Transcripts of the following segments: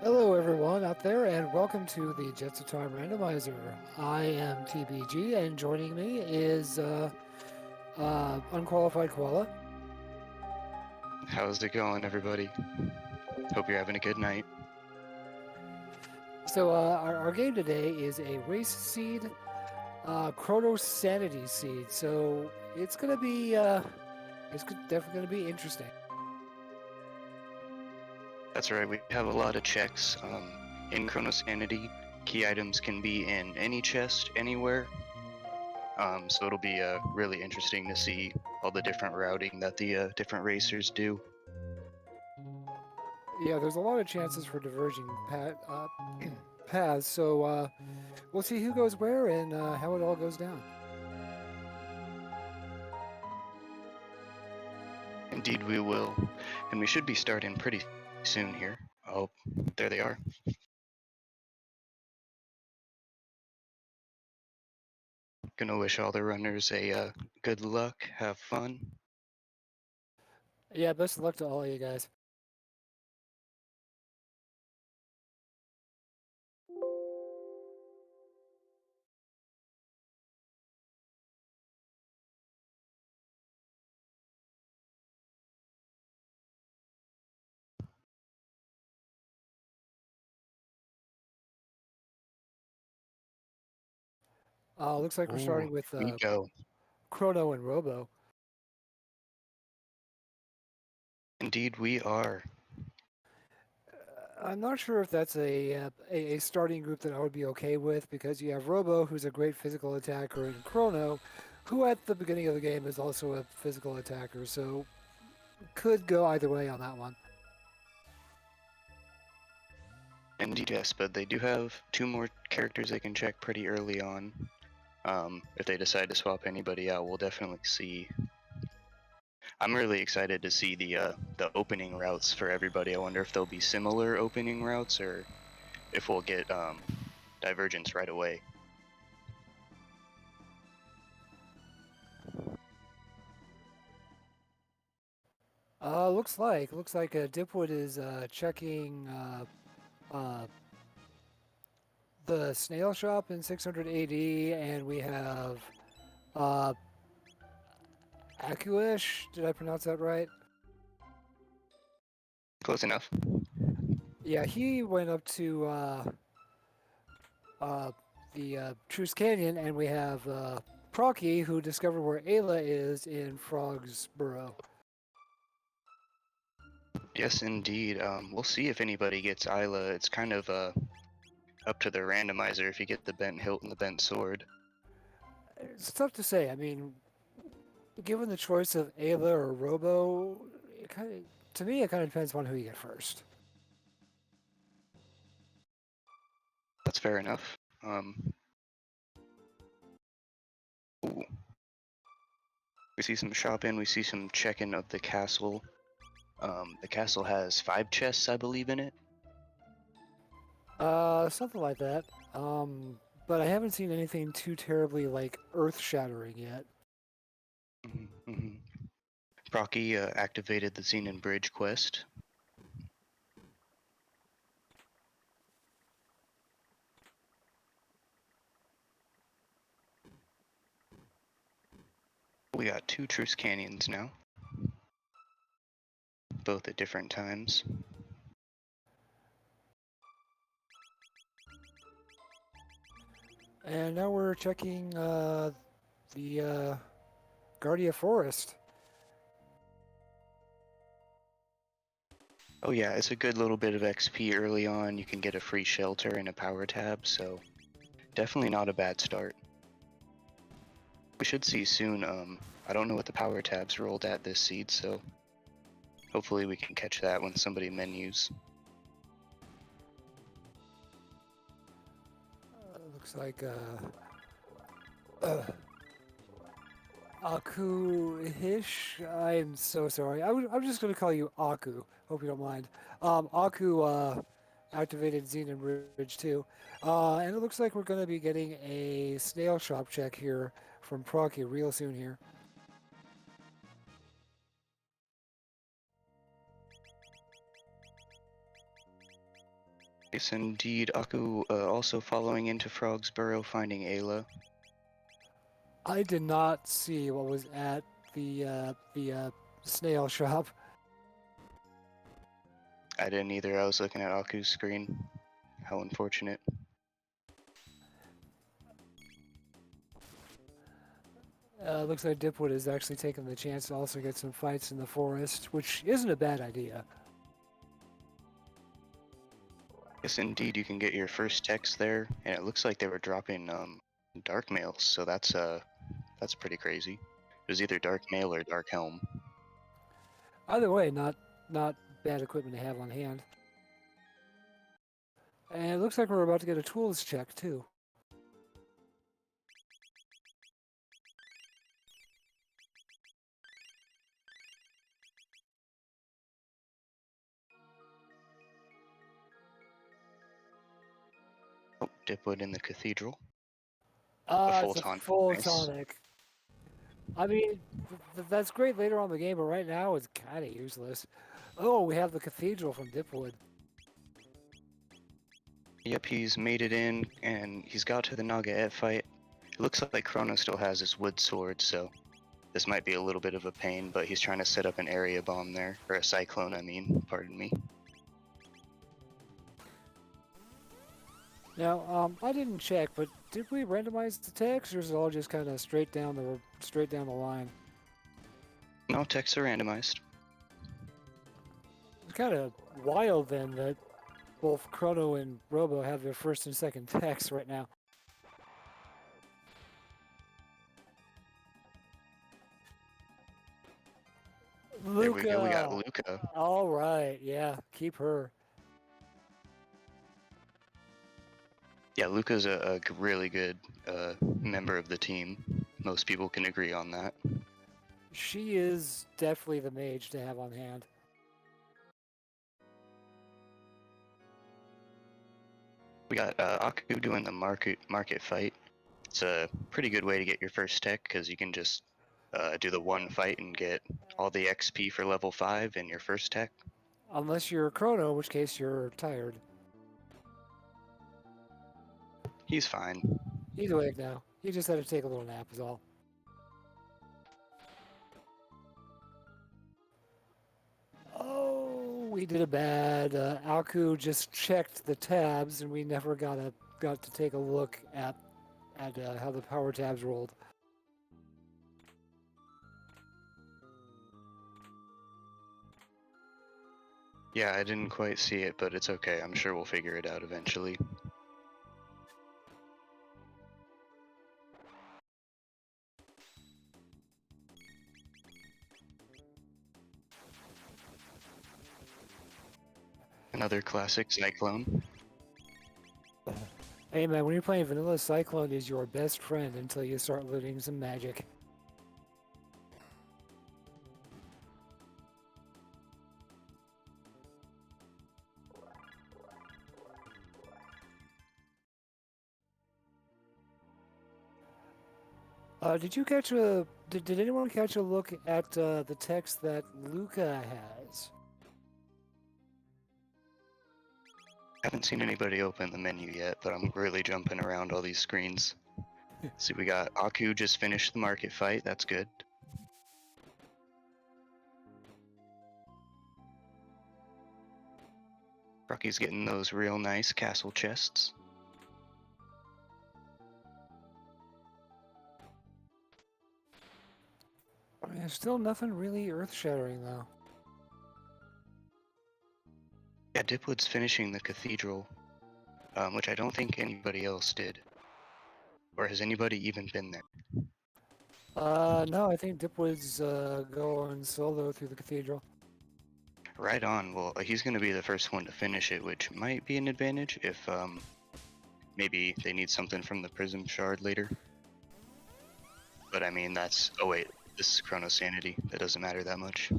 Hello, everyone out there, and welcome to the Jets of Time Randomizer. I am TBG, and joining me is Unqualified Koala. How's it going, everybody? Hope you're having a good night. So, our game today is a race seed, Cronosanity seed. So, it's gonna be, definitely gonna be interesting. That's right, we have a lot of checks. In Cronosanity, key items can be in any chest, anywhere. So it'll be really interesting to see all the different routing that the different racers do. Yeah, there's a lot of chances for diverging paths. So, we'll see who goes where and how it all goes down. Indeed, we will. And we should be starting pretty soon here. Oh, there they are. Gonna wish all the runners a good luck, have fun. Yeah, best of luck to all of you guys. Looks like we're Ooh, starting with here we go. Chrono and Robo. Indeed, we are. I'm not sure if that's a starting group that I would be okay with because you have Robo, who's a great physical attacker, and Chrono, who at the beginning of the game is also a physical attacker. So could go either way on that one. Indeed, yes, but they do have two more characters they can check pretty early on. If they decide to swap anybody out, we'll definitely see. I'm really excited to see the opening routes for everybody. I wonder if there'll be similar opening routes or if we'll get divergence right away. Looks like Dipwood is checking the snail shop in 600 AD, and we have uh, Akuheish. Did I pronounce that right? Close enough. Yeah, he went up to uh, the Truce Canyon, and we have Procky, who discovered where Ayla is in Frog's Burrow. Yes, indeed. We'll see if anybody gets Isla. It's kind of up to the randomizer if you get the bent hilt and the bent sword. It's tough to say. I mean, given the choice of Ayla or Robo, to me, it kind of depends on who you get first. That's fair enough. Ooh. We see some shopping. We see some checking of the castle. The castle has 5 chests, I believe, in it. Something like that. But I haven't seen anything too terribly like earth-shattering yet. Mm-hmm. Procky activated the Xenon Bridge quest. We got 2 Truce Canyons now, both at different times. And now we're checking the Guardia Forest. Oh yeah, it's a good little bit of XP early on. You can get a free shelter and a power tab, so definitely not a bad start. We should see soon. I don't know what the power tabs rolled at this seed, so hopefully we can catch that when somebody menus. Looks like Akuheish. I'm so sorry. I'm just going to call you Aku. Hope you don't mind. Aku activated Xenon Bridge too. And it looks like we're going to be getting a snail shop check here from Procky real soon here. Yes, indeed. Aku also following into Frog's Burrow, finding Ayla. I did not see what was at the snail shop. I didn't either. I was looking at Aku's screen. How unfortunate. Looks like Dipwood is actually taking the chance to also get some fights in the forest, which isn't a bad idea. Yes, indeed. You can get your first text there, and it looks like they were dropping dark mails, so that's pretty crazy. It was either dark mail or dark helm. Either way, not bad equipment to have on hand. And it looks like we're about to get a tools check too. Oh, Dipwood in the cathedral. A full It's a tonic. full Nice. tonic. I mean, that's great later on in the game, but right now it's kind of useless. Oh, we have the cathedral from Dipwood. Yep, he's made it in, and he's got to the Naga fight. It looks like Chrono still has his wood sword, so this might be a little bit of a pain, but he's trying to set up an area bomb there. Or a cyclone, I mean, pardon me. Now, I didn't check, but did we randomize the text, or is it all just kind of straight down the line? No, texts are randomized. It's kind of wild then that both Chrono and Robo have their first and second text right now. Luca. There we go, we got Luca. All right, yeah, keep her. Yeah, Luca's a really good member of the team. Most people can agree on that. She is definitely the mage to have on hand. We got Aku doing the market fight. It's a pretty good way to get your first tech because you can just do the one fight and get all the XP for level 5 in your first tech. Unless you're Chrono, in which case you're tired. He's fine. He's awake now. He just had to take a little nap is all. Oh, we did a bad. Aku just checked the tabs, and we never got to take a look at how the power tabs rolled. Yeah, I didn't quite see it, but it's okay. I'm sure we'll figure it out eventually. Another classic Cyclone. Hey man, when you're playing vanilla, Cyclone is your best friend until you start looting some magic. Did you catch a? Did anyone catch a look at the text that Luca has? I haven't seen anybody open the menu yet, but I'm really jumping around all these screens. See, we got Aku just finished the market fight. That's good. Rocky's getting those real nice castle chests. There's still nothing really earth-shattering though. Yeah, Dipwood's finishing the cathedral, which I don't think anybody else did. Or has anybody even been there? No, I think Dipwood's going solo through the cathedral. Right on. Well, he's going to be the first one to finish it, which might be an advantage if maybe they need something from the Prism Shard later. But I mean, that's... Oh wait, this is Cronosanity. That doesn't matter that much.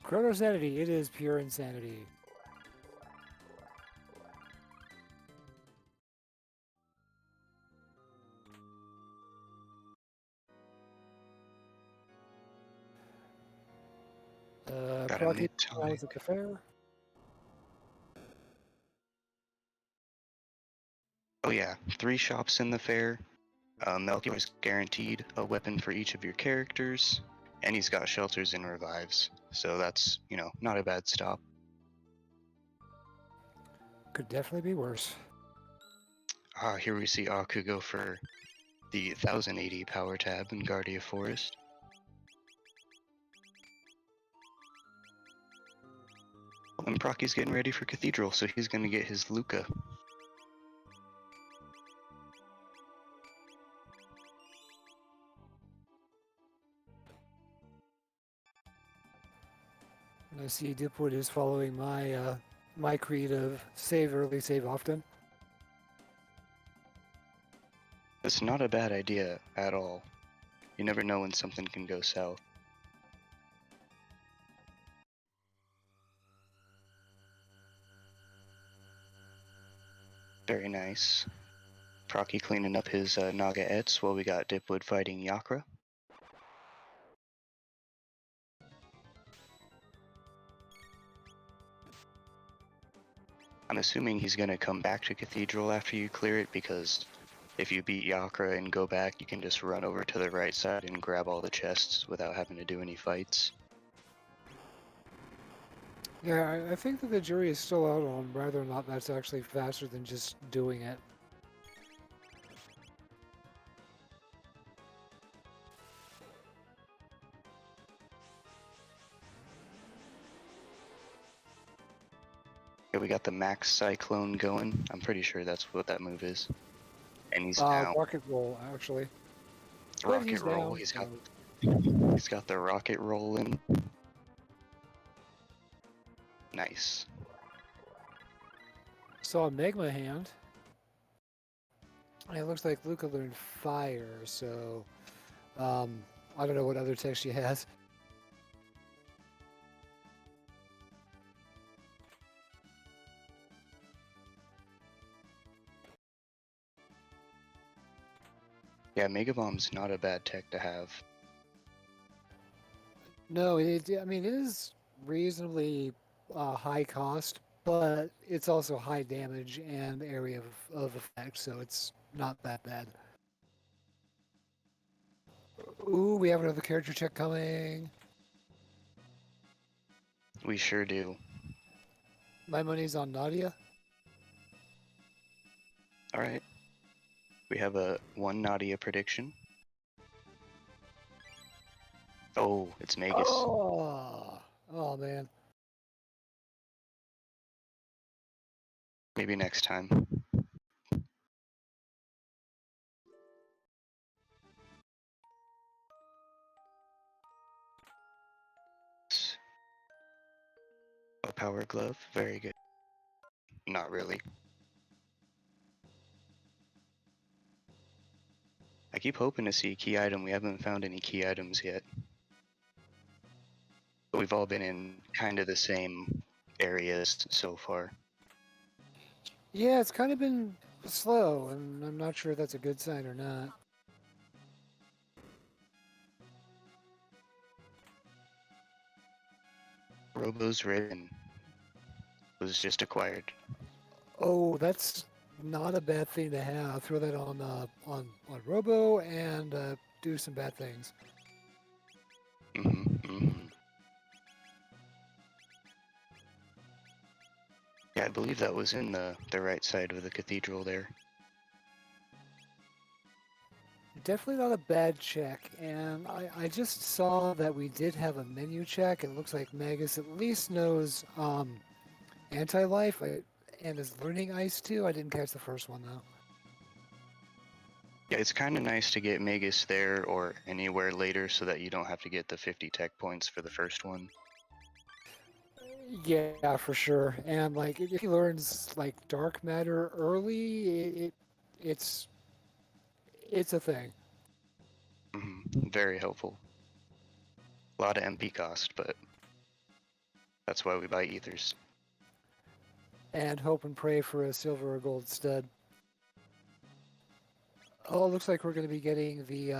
Cronosanity, it is pure insanity. Got a Rocky mid-time. was at the fair. Oh yeah, 3 shops in the fair. Melchior's guaranteed a weapon for each of your characters, and he's got shelters and revives. So that's, not a bad stop. Could definitely be worse. Here we see Aku go for the 1080 power tab in Guardia Forest. And Procky's getting ready for Cathedral, so he's gonna get his Luca. And I see Dipwood is following my creed of save early, save often. It's not a bad idea at all. You never know when something can go south. Very nice. Procky cleaning up his Naga-ets while we got Dipwood fighting Yakra. I'm assuming he's gonna come back to Cathedral after you clear it, because if you beat Yakra and go back, you can just run over to the right side and grab all the chests without having to do any fights. Yeah, I think that the jury is still out on whether or not that's actually faster than just doing it. Yeah, we got the Max Cyclone going. I'm pretty sure that's what that move is. And he's down. Rocket roll, actually. But Rocket he's roll. down, He's got the rocket roll in. Nice. Saw a Magma hand. And it looks like Luca learned fire, so I don't know what other tech she has. Yeah, Mega Bomb's not a bad tech to have. No, I mean, it is reasonably high cost, but it's also high damage and area of effect, so it's not that bad. Ooh, we have another character check coming. We sure do. My money's on Nadia. Alright. We have a 1 Nadia prediction. Oh, it's Magus. Oh man. Maybe next time. A power glove, very good. Not really. I keep hoping to see a key item. We haven't found any key items yet. But we've all been in kind of the same areas so far. Yeah, it's kind of been slow, and I'm not sure if that's a good sign or not. Robo's Ribbon was just acquired. Oh, that's not a bad thing to have. Throw that on Robo and do some bad things. Yeah, I believe that was in the right side of the cathedral there. Definitely not a bad check, and I just saw that we did have a menu check. It looks like Magus at least knows anti-life and is learning ice too. I didn't catch the first one though. Yeah, it's kind of nice to get Magus there or anywhere later so that you don't have to get the 50 tech points for the first one. Yeah, for sure. And like if he learns like dark matter early, it's a thing. Very helpful. A lot of MP cost, but that's why we buy ethers. And hope and pray for a silver or gold stud. Oh, it looks like we're going to be getting the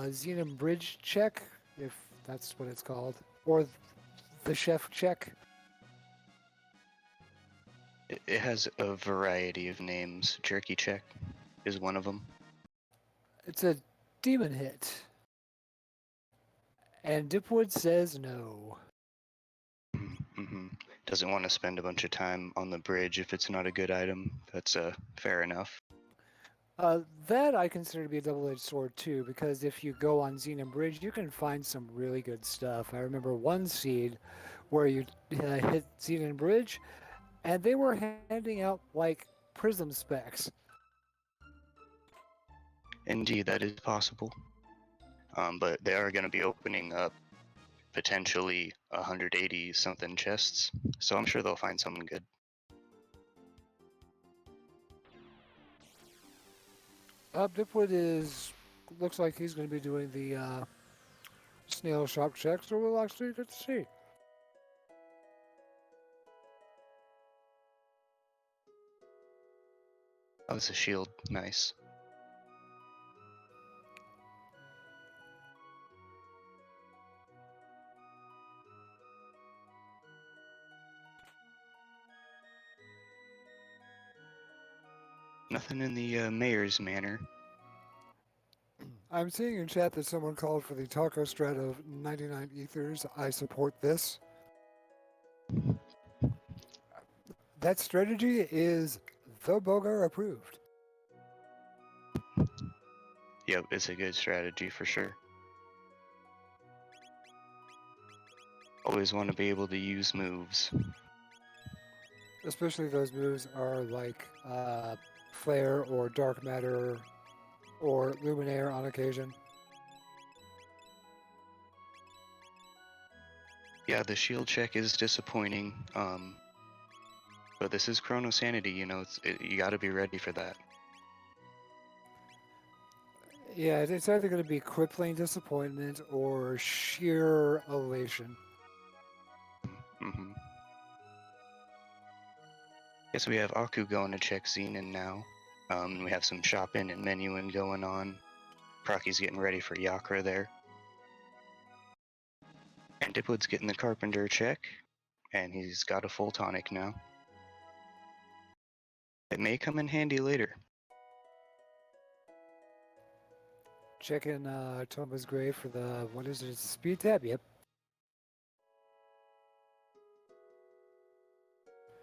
Xenon Bridge check, if that's what it's called, or the chef check? It has a variety of names. Jerky check is one of them. It's a demon hit. And Dipwood says no. Mm-hmm. Doesn't want to spend a bunch of time on the bridge if it's not a good item. That's fair enough. That I consider to be a double-edged sword too, because if you go on Xenon Bridge, you can find some really good stuff. I remember one seed where you hit Xenon Bridge, and they were handing out like prism specs. Indeed, that is possible. But they are going to be opening up potentially 180 something chests, so I'm sure they'll find something good. Dipwood looks like he's going to be doing the snail shop check, so we'll actually get to see. Oh, it's a shield. Nice. Nothing in the mayor's manor. I'm seeing in chat that someone called for the taco strat of 99 ethers. I support this. That strategy is the Bogar approved. Yep, it's a good strategy for sure. Always want to be able to use moves. Especially those moves are like Flare or Dark Matter or Luminaire on occasion. Yeah, the shield check is disappointing. But this is Cronosanity, you know, you got to be ready for that. Yeah, it's either going to be crippling disappointment or sheer elation. Mm-hmm. Guess we have Aku going to check Xenon now. We have some shopping and menuing going on. Procky's getting ready for Yakra there. And Dipwood's getting the Carpenter check, and he's got a full tonic now. It may come in handy later. Checking Toma's grave for the, what is it, speed tab? Yep.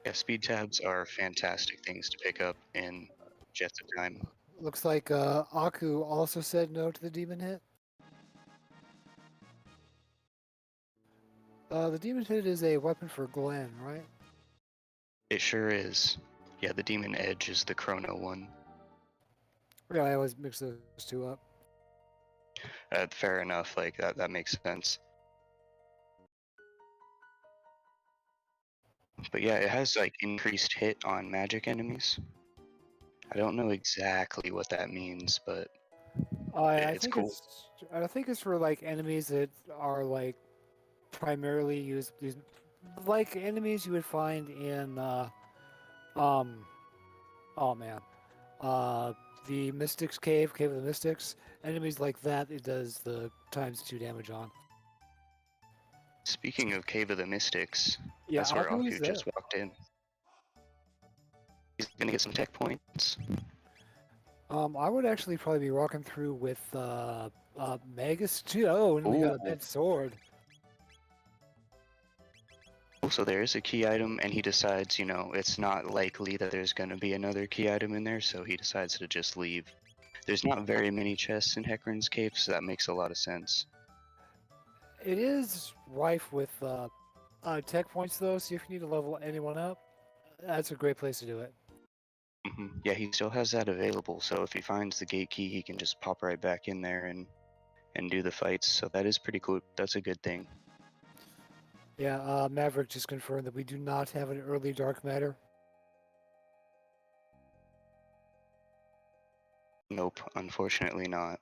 Yeah, speed tabs are fantastic things to pick up in just a time. Looks like Aku also said no to the demon hit. The demon hit is a weapon for Glenn, right? It sure is. Yeah, the Demon Edge is the Chrono one. Yeah, I always mix those two up. Fair enough, like that makes sense. But yeah, it has like increased hit on magic enemies. I don't know exactly what that means, but I it's think cool. I think it's for like enemies that are like primarily used like enemies you would find in oh man the Mystics Cave of the Mystics. Enemies like that it does the ×2 damage on. Speaking of Cave of the Mystics, Yeah, that's where Aku is Aku there. just walked in. He's gonna get some tech points. I would actually probably be walking through with Magus too. Oh, and we got a bent sword. So there is a key item, and he decides, you know, it's not likely that there's gonna be another key item in there, so he decides to just leave. There's not very many chests in Hecarim's Cave, so that makes a lot of sense. It is rife with tech points though, so if you need to level anyone up, that's a great place to do it. Yeah, he still has that available, so if he finds the gate key, he can just pop right back in there and do the fights. So that is pretty cool. That's a good thing. Yeah, Maverick just confirmed that we do not have an early dark matter. Nope, unfortunately not.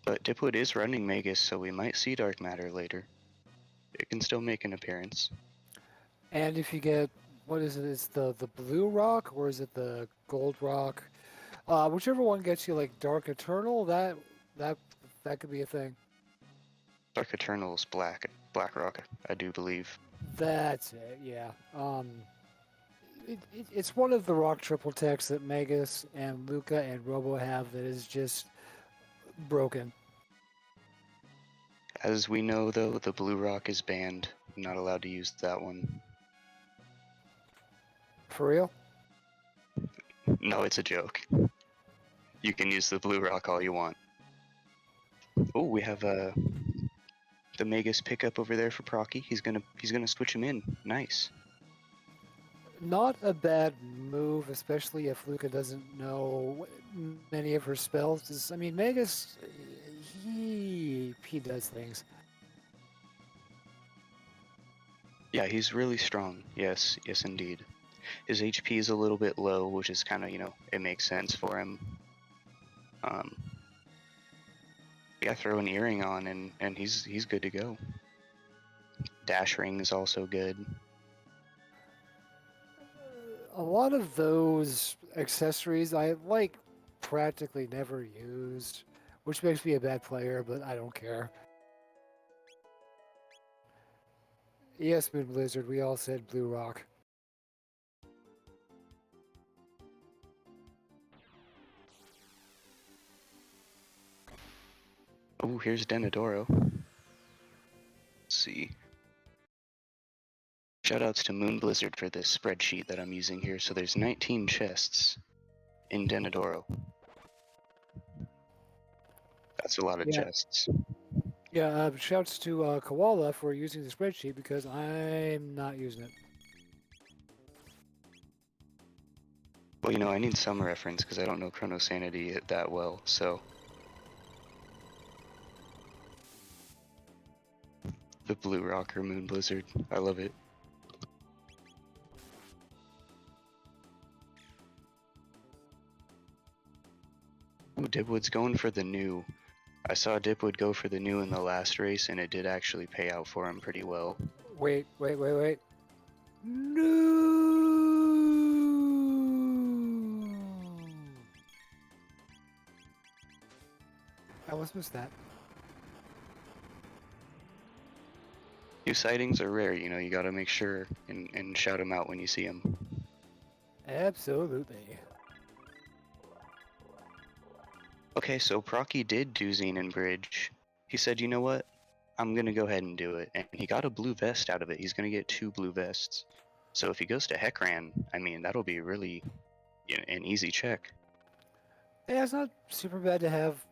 But Dipwood is running Magus, so we might see dark matter later. It can still make an appearance. And if you get, what is it? It's the blue rock or is it the gold rock? Whichever one gets you like Dark Eternal, that that could be a thing. Dark Eternal's black rock, I do believe. That's it. Yeah. It's one of the rock triple techs that Magus and Luca and Robo have that is just broken. As we know, though, the blue rock is banned. I'm not allowed to use that one. For real? No, it's a joke. You can use the blue rock all you want. Oh, we have the Magus pickup over there for Procky. He's gonna switch him in. Nice. Not a bad move, especially if Luca doesn't know many of her spells. I mean, Magus, he does things. Yeah, he's really strong. Yes, yes, indeed. His HP is a little bit low, which is kind of, it makes sense for him. Yeah, throw an earring on and he's good to go. Dash ring is also good. A lot of those accessories I like practically never used, which makes me a bad player, but I don't care. Yes, Moon Blizzard, we all said Blue Rock. Oh, here's Denadoro. Let's see. Shoutouts to Moon Blizzard for this spreadsheet that I'm using here. So there's 19 chests in Denadoro. That's a lot of chests. Yeah, shouts to Koala for using the spreadsheet because I'm not using it. Well, I need some reference because I don't know Cronosanity that well, so. The Blue Rocker Moon Blizzard. I love it. Ooh, Dipwood's going for the new. I saw Dipwood go for the new in the last race, and it did actually pay out for him pretty well. Wait. No! I almost missed that. New sightings are rare, you gotta make sure and shout them out when you see them. Absolutely. Okay, so Procky did do Zine and Bridge. He said, you know what? I'm gonna go ahead and do it. And he got a blue vest out of it. He's gonna get 2 blue vests. So if he goes to Heckran, I mean, that'll be really an easy check. Yeah, it's not super bad to have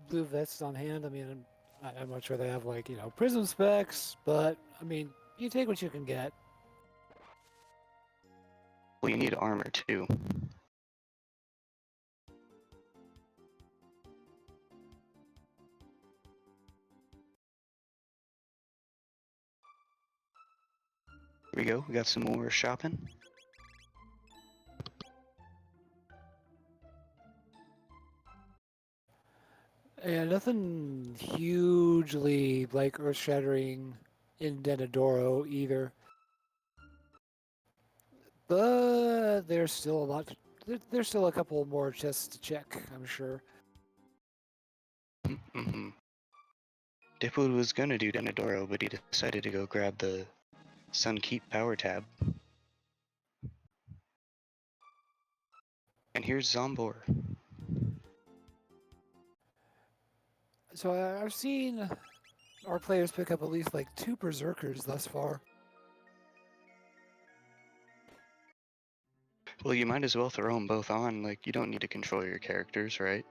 blue vests on hand. I mean, I'm not sure they have, like, prism specs, but, I mean, you take what you can get. Well, you need armor too. Here we go, we got some more shopping. And nothing hugely, like, earth-shattering in Denadoro either. But there's still a lot. There's still a couple more chests to check, I'm sure. Mm-hmm. Dipwood was gonna do Denadoro, but he decided to go grab the Sunkeep power tab. And here's Zombor. So I've seen our players pick up at least like 2 berserkers thus far. Well, you might as well throw them both on. Like, you don't need to control your characters, right?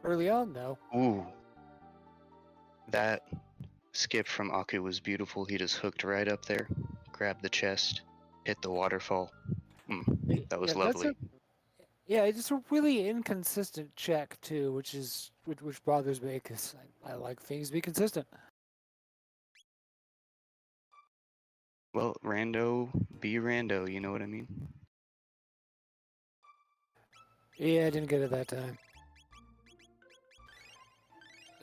Early on, though. Ooh. That skip from Aku was beautiful. He just hooked right up there, grabbed the chest, hit the waterfall. That was lovely. Yeah, it's a really inconsistent check too, which bothers me because I like things to be consistent. Well, rando, be rando, you know what I mean? Yeah, I didn't get it that time.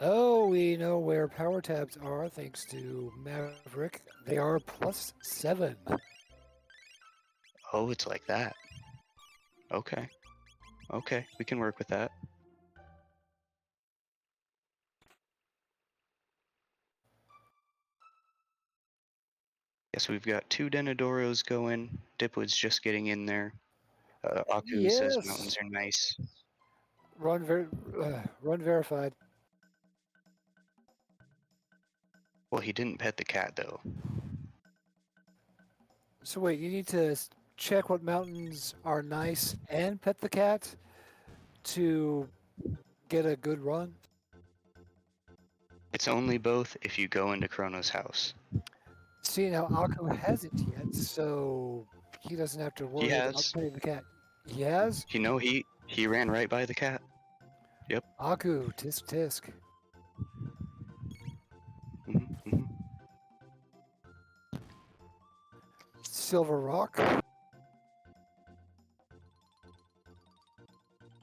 Oh, we know where power tabs are thanks to Maverick. They are +7. Oh, it's like that. Okay. Okay, we can work with that. Yes, we've got 2 Denodoros going. Dipwood's just getting in there. Aku says mountains Yes. are nice. Run verified. Well, he didn't pet the cat though. So wait, you need to check what mountains are nice and pet the cat to get a good run. It's only both if you go into Chrono's house. See, now Aku hasn't yet, so he doesn't have to He worry about has. petting the cat. He has? You know, he ran right by the cat. Yep. Aku, tisk tisk. Hmm. Silver Rock.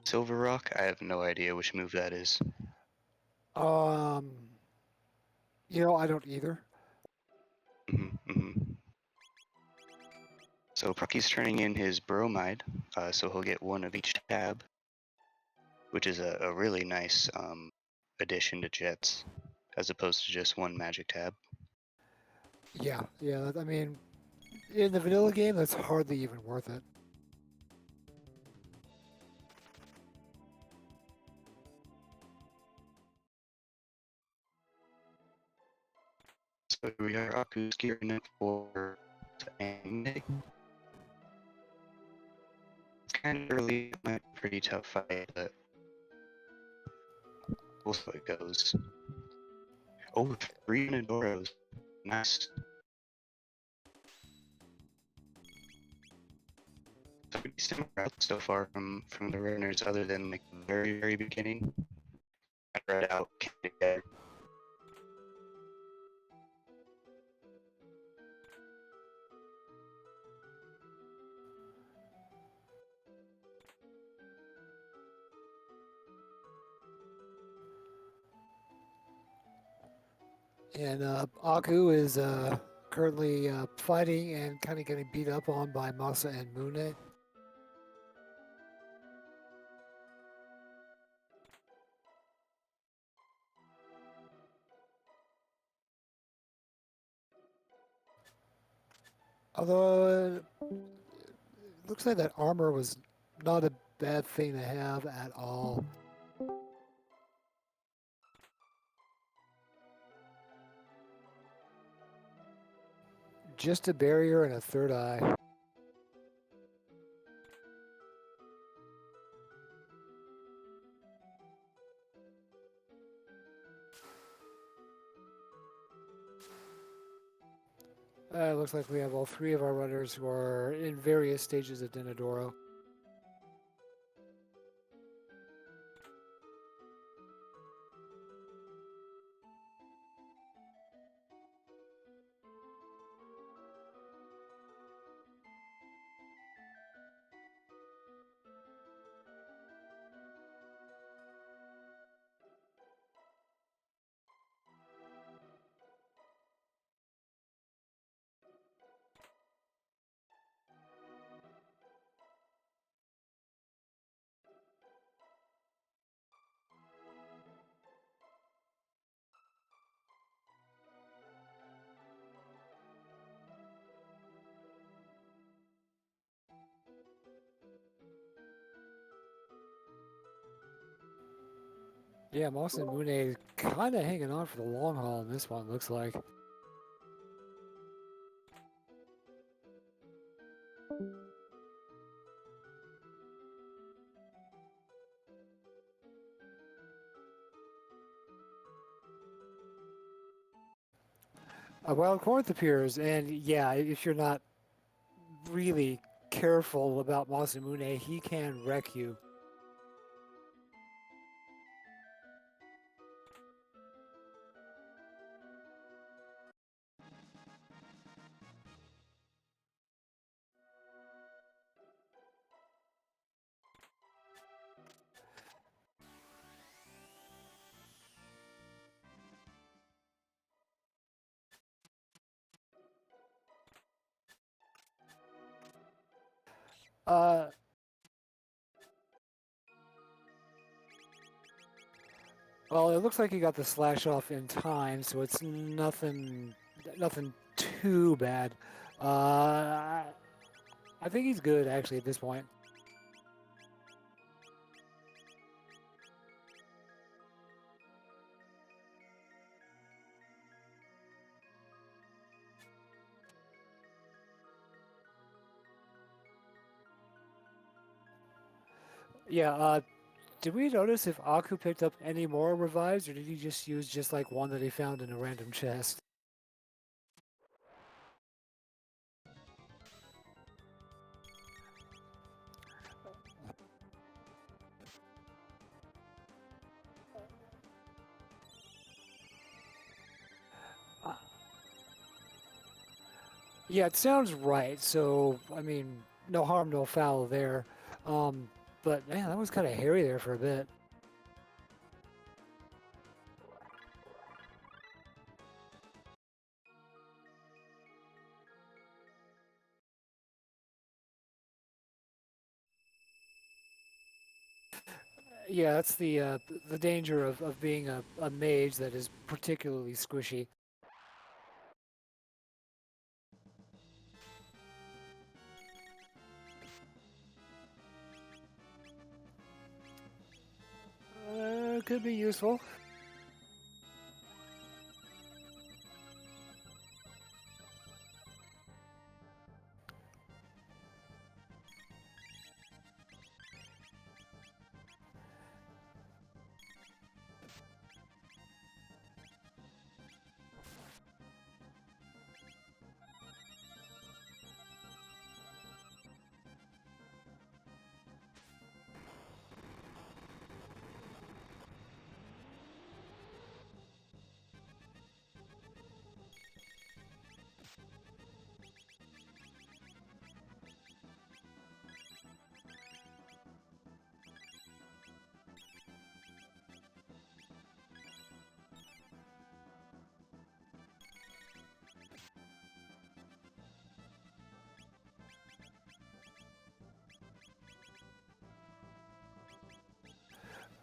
Silver Rock, I have no idea which move that is. Um, I don't either. Hmm. So Prucky's turning in his bromide, so he'll get 1 of each tab, which is a really nice addition to Jets, as opposed to just 1 magic tab. Yeah, I mean, in the vanilla game, that's hardly even worth it. So we are Aku's gearing up for anime. It's kind of early, it might be a pretty tough fight, but we'll see how it goes. Oh, 3 Nadoros. Nice. Pretty similar out so far from the runners, other than like the very beginning. I read out together. And Aku is currently fighting and kind of getting beat up on by Masa and Mune. Although it looks like that armor was not a bad thing to have at all. Just a barrier and a third eye. It looks like we have all 3 of our runners who are in various stages of Denadoro. Yeah, Moss and Mune kind of hanging on for the long haul in this one, looks like. A wild Corinth appears, and yeah, if you're not really careful about Masamune, he can wreck you. Uh, well, it looks like he got the slash off in time, so it's nothing too bad. Uh, I think he's good actually at this point. Yeah. Did we notice if Aku picked up any more revives, or did he just use just like one that he found in a random chest? Uh, yeah, it sounds right. So, I mean, no harm, no foul there. Um, but man, that was kind of hairy there for a bit. Yeah, that's the danger of being a mage that is particularly squishy. Could be useful.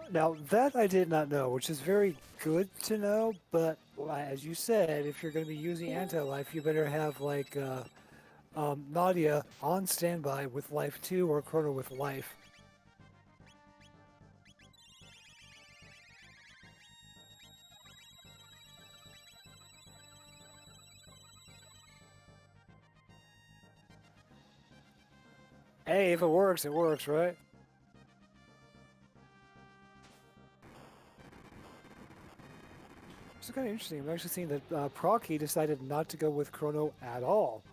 Now, that I did not know, which is very good to know, but as you said, if you're going to be using anti-life, you better have like Nadia on standby with life 2 or Chrono with life. Hey, if it works, right? It's kind of interesting. I'm actually seeing that Procky decided not to go with Chrono at all.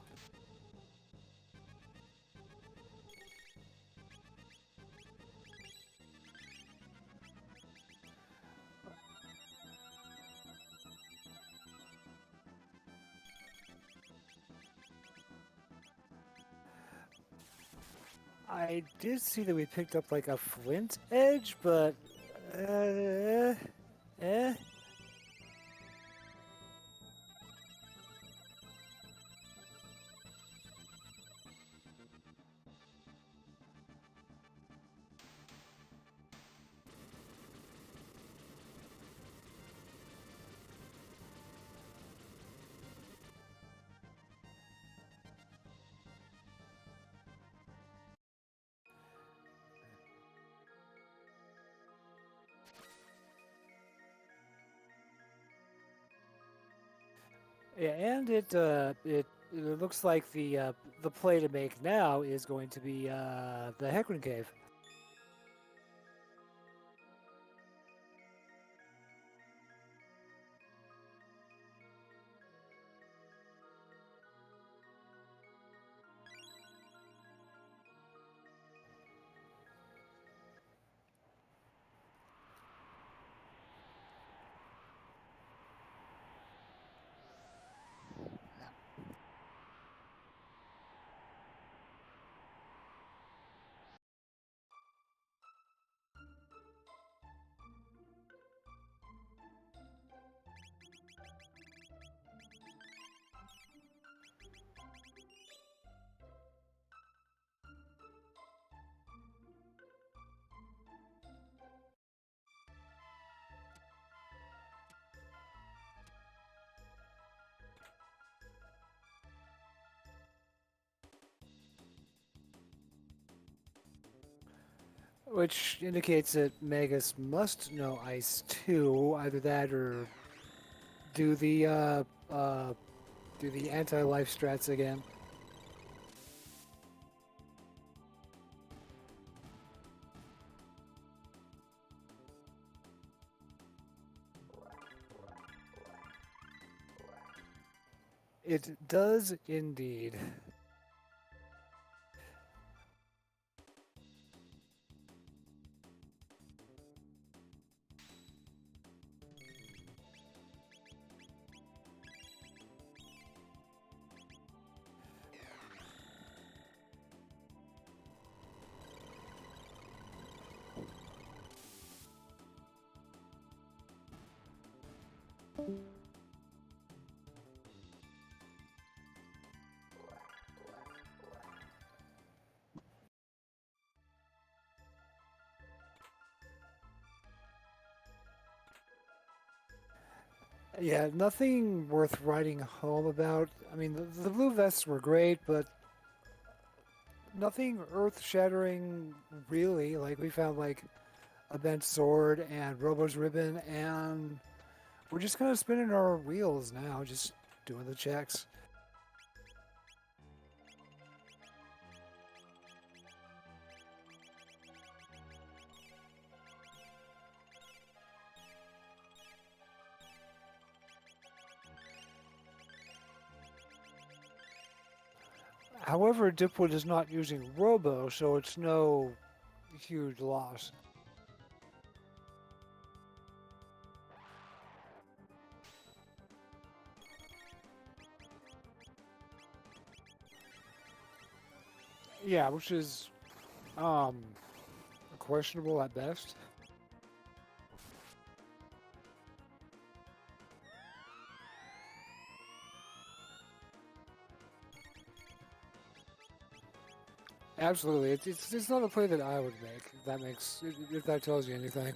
I did see that we picked up like a flint edge, but eh. Yeah, and it looks like the play to make now is going to be the Hecarim Cave. which indicates that Magus must know ice too. Either that or do the anti-life strats again. It does indeed. Yeah, nothing worth writing home about. I mean, the blue vests were great, but nothing earth-shattering really. Like we found like a bent sword and Robo's ribbon, and we're just kind of spinning our wheels now, just doing the checks. However, Dipwood is not using Robo, so it's no huge loss. Yeah, which is um questionable at best. Absolutely, it's not a play that I would make. If that makes if that tells you anything.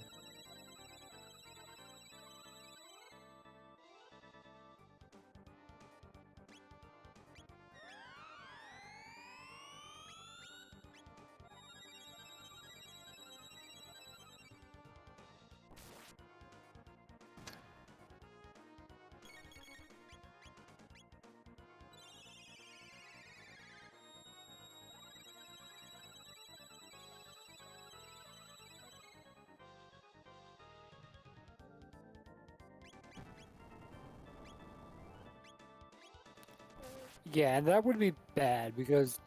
Yeah, and that would be bad because,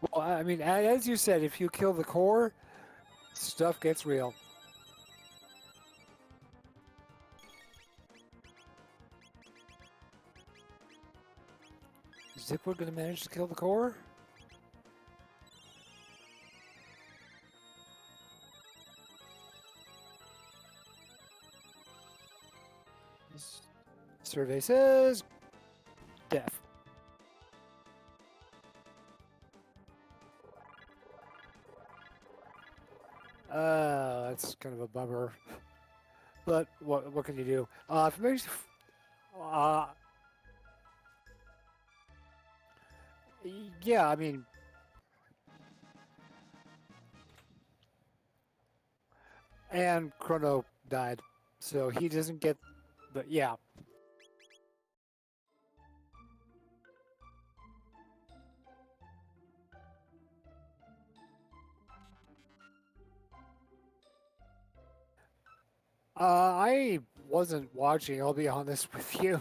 well, I mean, as you said, if you kill the core, stuff gets real. Is Zipwood going to manage to kill the core? Survey says death. That's kind of a bummer. But what can you do? If it makes, uh, yeah, I mean, and Chrono died, so he doesn't get the yeah. I wasn't watching. I'll be honest with you.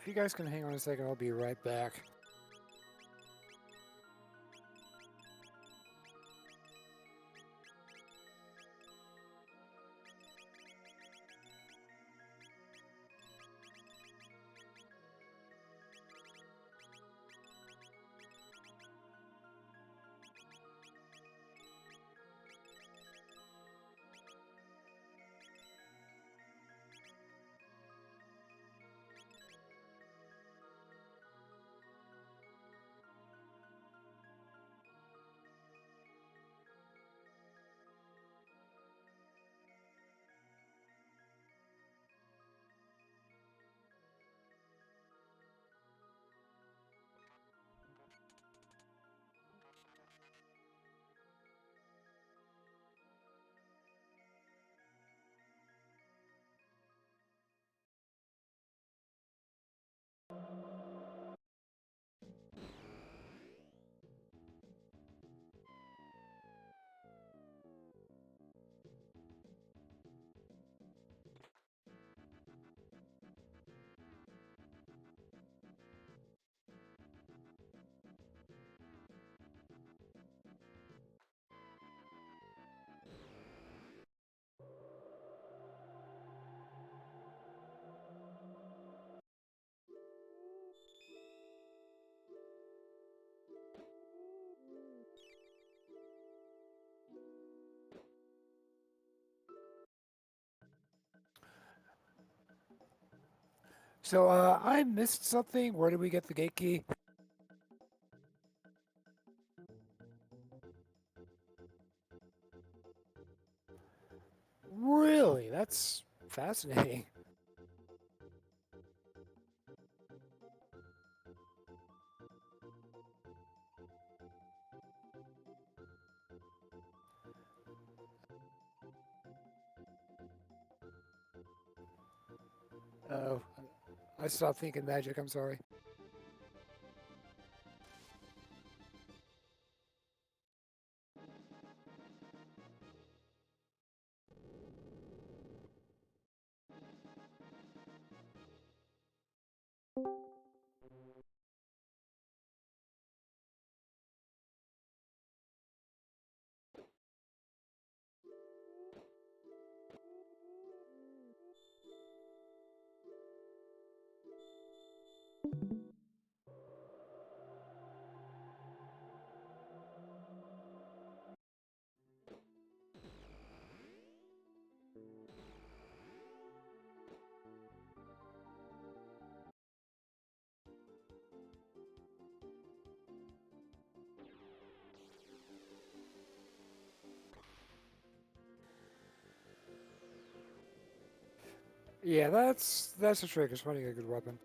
If you guys can hang on a second, I'll be right back. So, I missed something. Where did we get the gate key? Really? That's fascinating. Oh, I stopped thinking magic. I'm sorry. Yeah, that's the trick. Is finding a good weapon.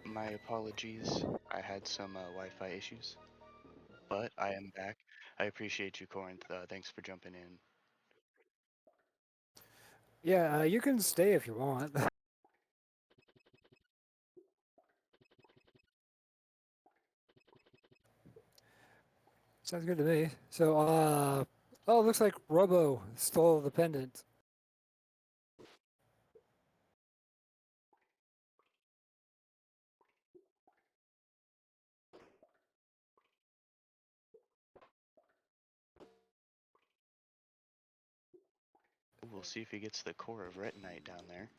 My apologies. I had some Wi-Fi issues, but I am back. I appreciate you, Corinth. Thanks for jumping in. Yeah, you can stay if you want. Sounds good to me. So, oh, looks like Robo stole the pendant. We'll see if he gets the core of Retinite down there.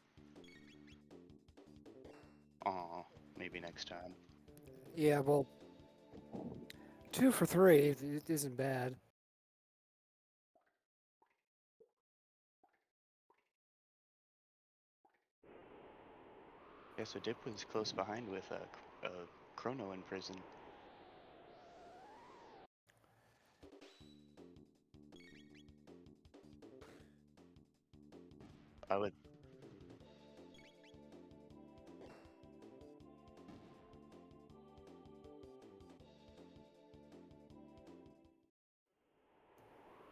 Aw, maybe next time. Yeah, well, 2 for 3. It isn't bad. Yeah, so Dipwood's close behind with Chrono in prison. I would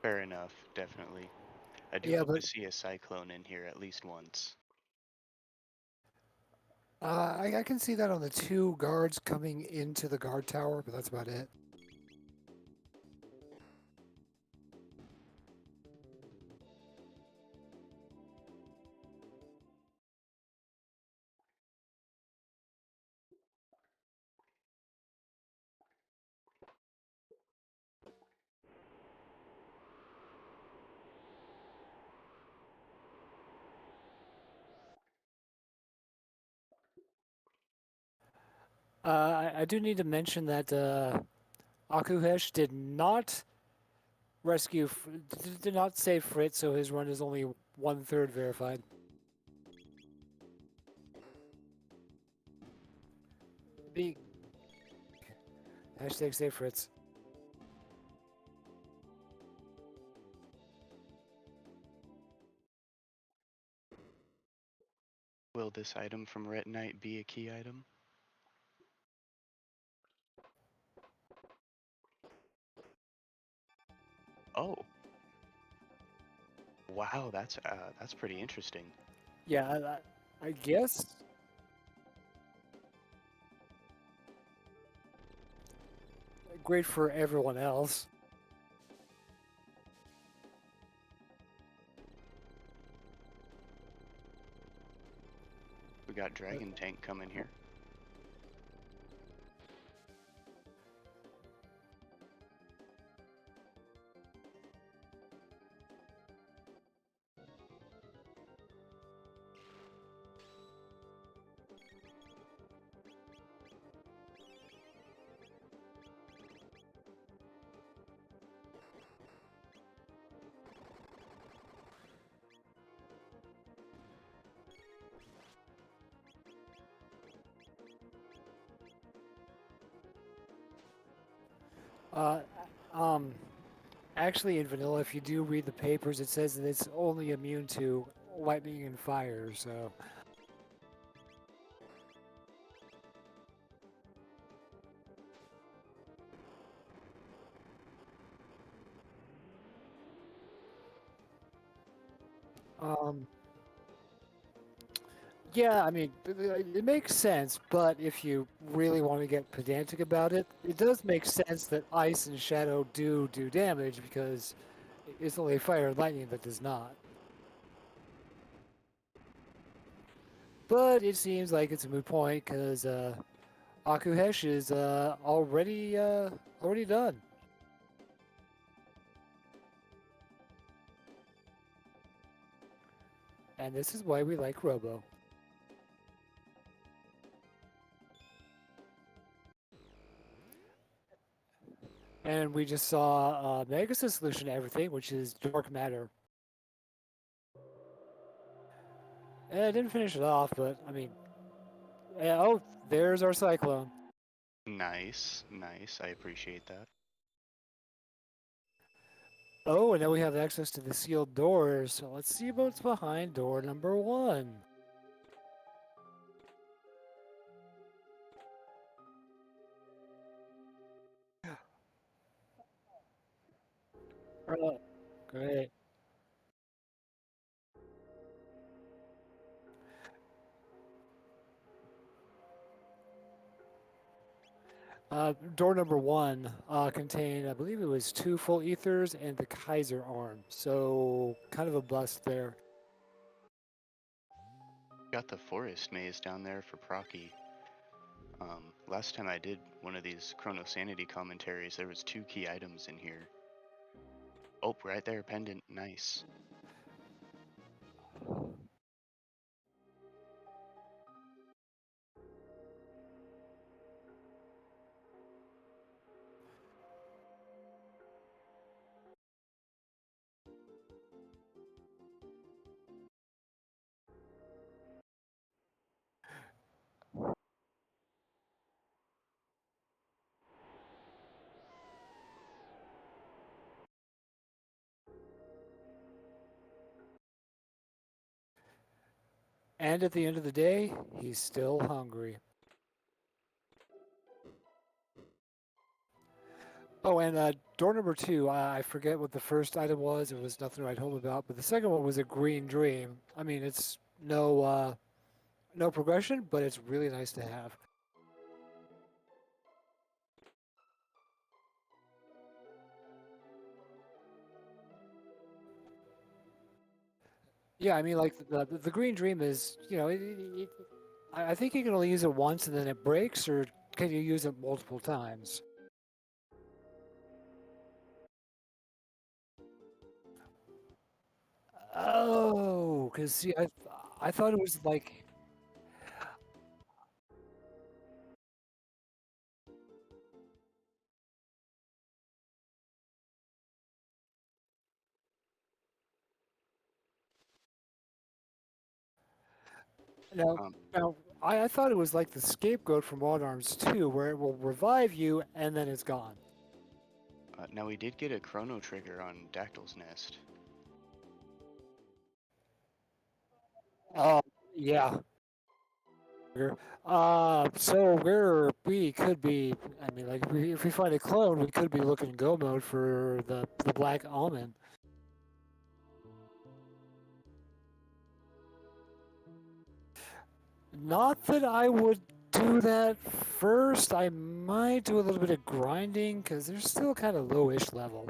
Fair enough, definitely. I do Yeah, hope but to see a cyclone in here at least once. I can see that on the two guards coming into the guard tower, but that's about it. I do need to mention that Akuheish did not did not save Fritz, so his run is only 1/3 verified. Be hashtag save Fritz. Will this item from Retinite be a key item? Oh, wow, that's pretty interesting. Yeah, I guess. Great for everyone else. We got Dragon Tank coming here. Uh, um, Actually, in vanilla, if you do read the papers, it says that it's only immune to lightning and fire. So, um, yeah, I mean, it makes sense. But if you really want to get pedantic about it, it does make sense that ice and shadow do damage because it's only fire and lightning that does not. But it seems like it's a moot point because Akuheish is already done. And this is why we like Robo. And we just saw Mega's solution to everything, which is dark matter. And I didn't finish it off, but I mean, oh, there's our cyclone. Nice, nice. I appreciate that. Oh, and now we have access to the sealed doors. So let's see what's behind door number 1. Great. Door number 1 contained, I believe it was 2 full ethers and the Kaiser arm. So kind of a bust there. Got the forest maze down there for Procky. Last time I did one of these Cronosanity commentaries, there was 2 key items in here. Oh, right there, pendant. Nice. And at the end of the day, he's still hungry. Oh, and door number 2, I forget what the first item was. It was nothing to write home about. But the second one was a green dream. I mean, it's no progression, but it's really nice to have. Yeah, I mean, like the green dream is, I think you can only use it once and then it breaks, or can you use it multiple times? Oh, because see, I thought it was like now Um, now I thought it was like the scapegoat from Odd Arms 2, where it will revive you and then it's gone. now we did get a chrono trigger on Dactyl's Nest. Uh, yeah. So we could be, I mean, like if we find a clone, we could be looking go mode for the Black Almond. Not that I would do that first. I might do a little bit of grinding because they're still kind of lowish level.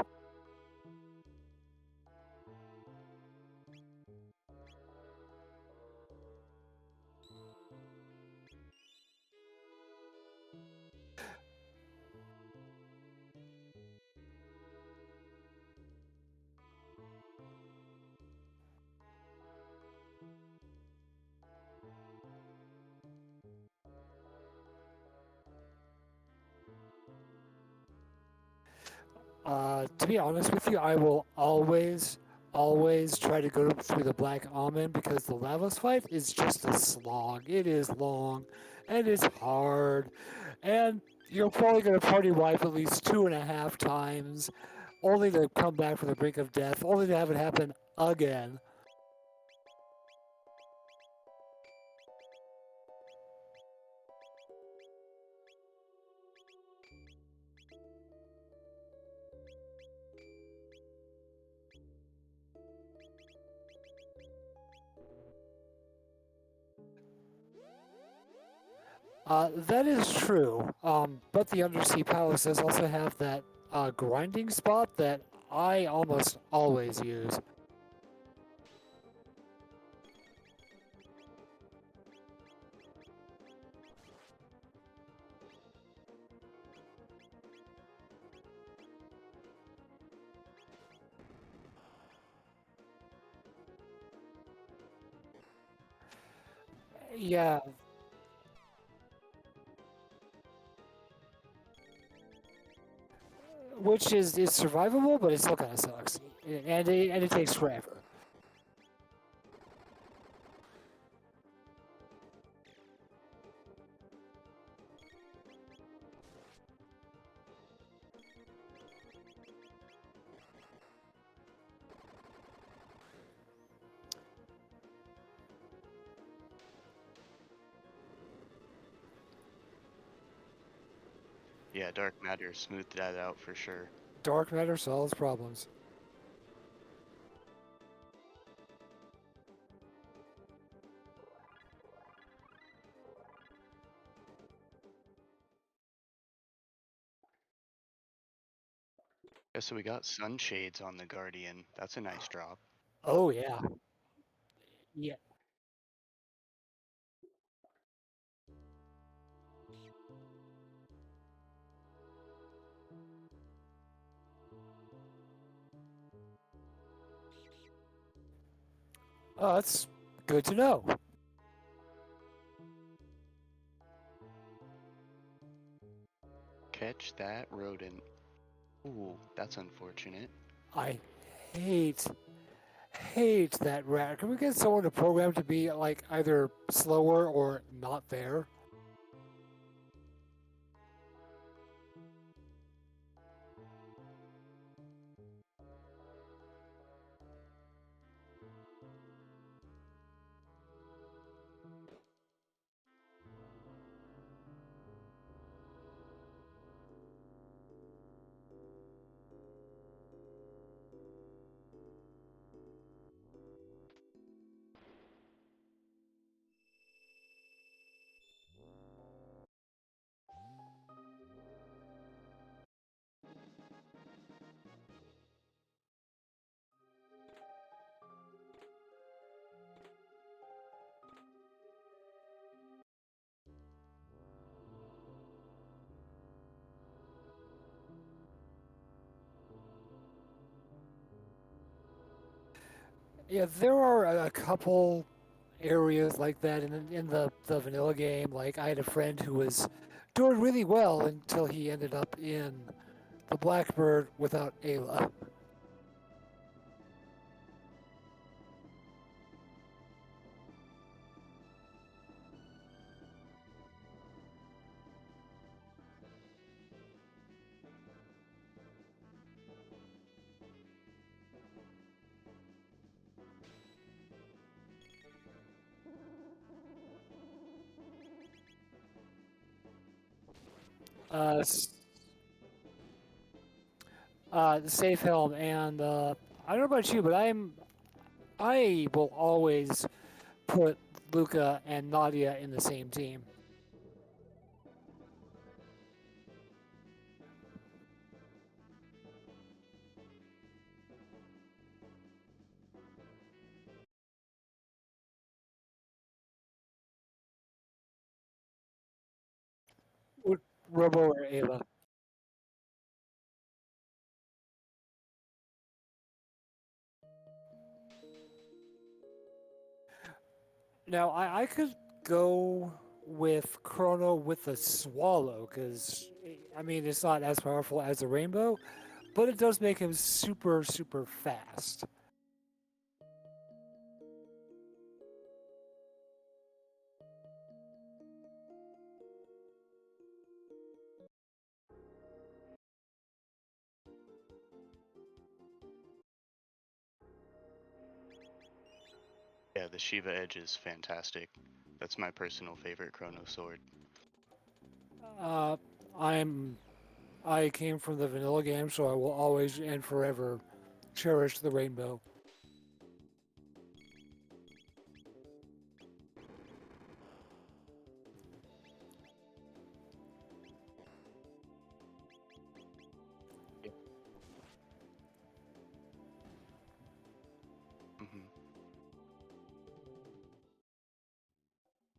To be honest with you, I will always try to go through the Black Almond because the Lavos fight is just a slog. It is long and it's hard, and you're probably going to party wipe at least 2.5 times, only to come back from the brink of death, only to have it happen again. That is true. But the Undersea Palace does also have that grinding spot that I almost always use. Yeah, which is survivable, but it still kind of sucks, and it takes forever. Yeah, Dark Matter smoothed that out for sure. Dark matter solves problems. Yeah, so we got sunshades on the Guardian. That's a nice drop. Oh yeah, yeah. Oh, that's good to know. Catch that rodent. Ooh, that's unfortunate. I hate hate that rat. Can we get someone to program to be like either slower or not there? Yeah, there are a couple areas like that in the vanilla game. Like I had a friend who was doing really well until he ended up in the Blackbird without Ayla. Uh, s- the safe helm, and I don't know about you, but I will always put Luca and Nadia in the same team. Would Robo or Ayla. Now I could go with Chrono with a swallow because I mean it's not as powerful as a rainbow, but it does make him super fast. Yeah, the Shiva Edge is fantastic. That's my personal favorite Chrono sword. Uh, I'm I came from the vanilla game, so I will always and forever cherish the rainbow. Yeah. hmm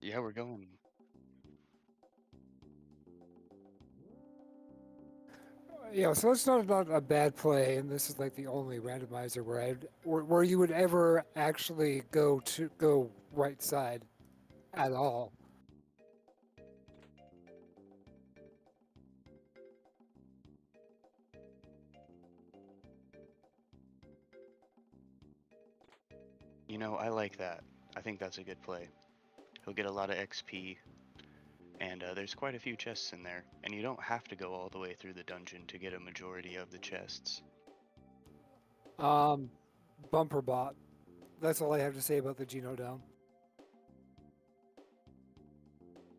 Yeah, we're going. Yeah, so it's not a bad play, and this is like the only randomizer where you would ever actually go right side at all. You know, I like that. I think that's a good play. He'll get a lot of XP, and there's quite a few chests in there. And you don't have to go all the way through the dungeon to get a majority of the chests. Um, Bumper bot. That's all I have to say about the Genodome.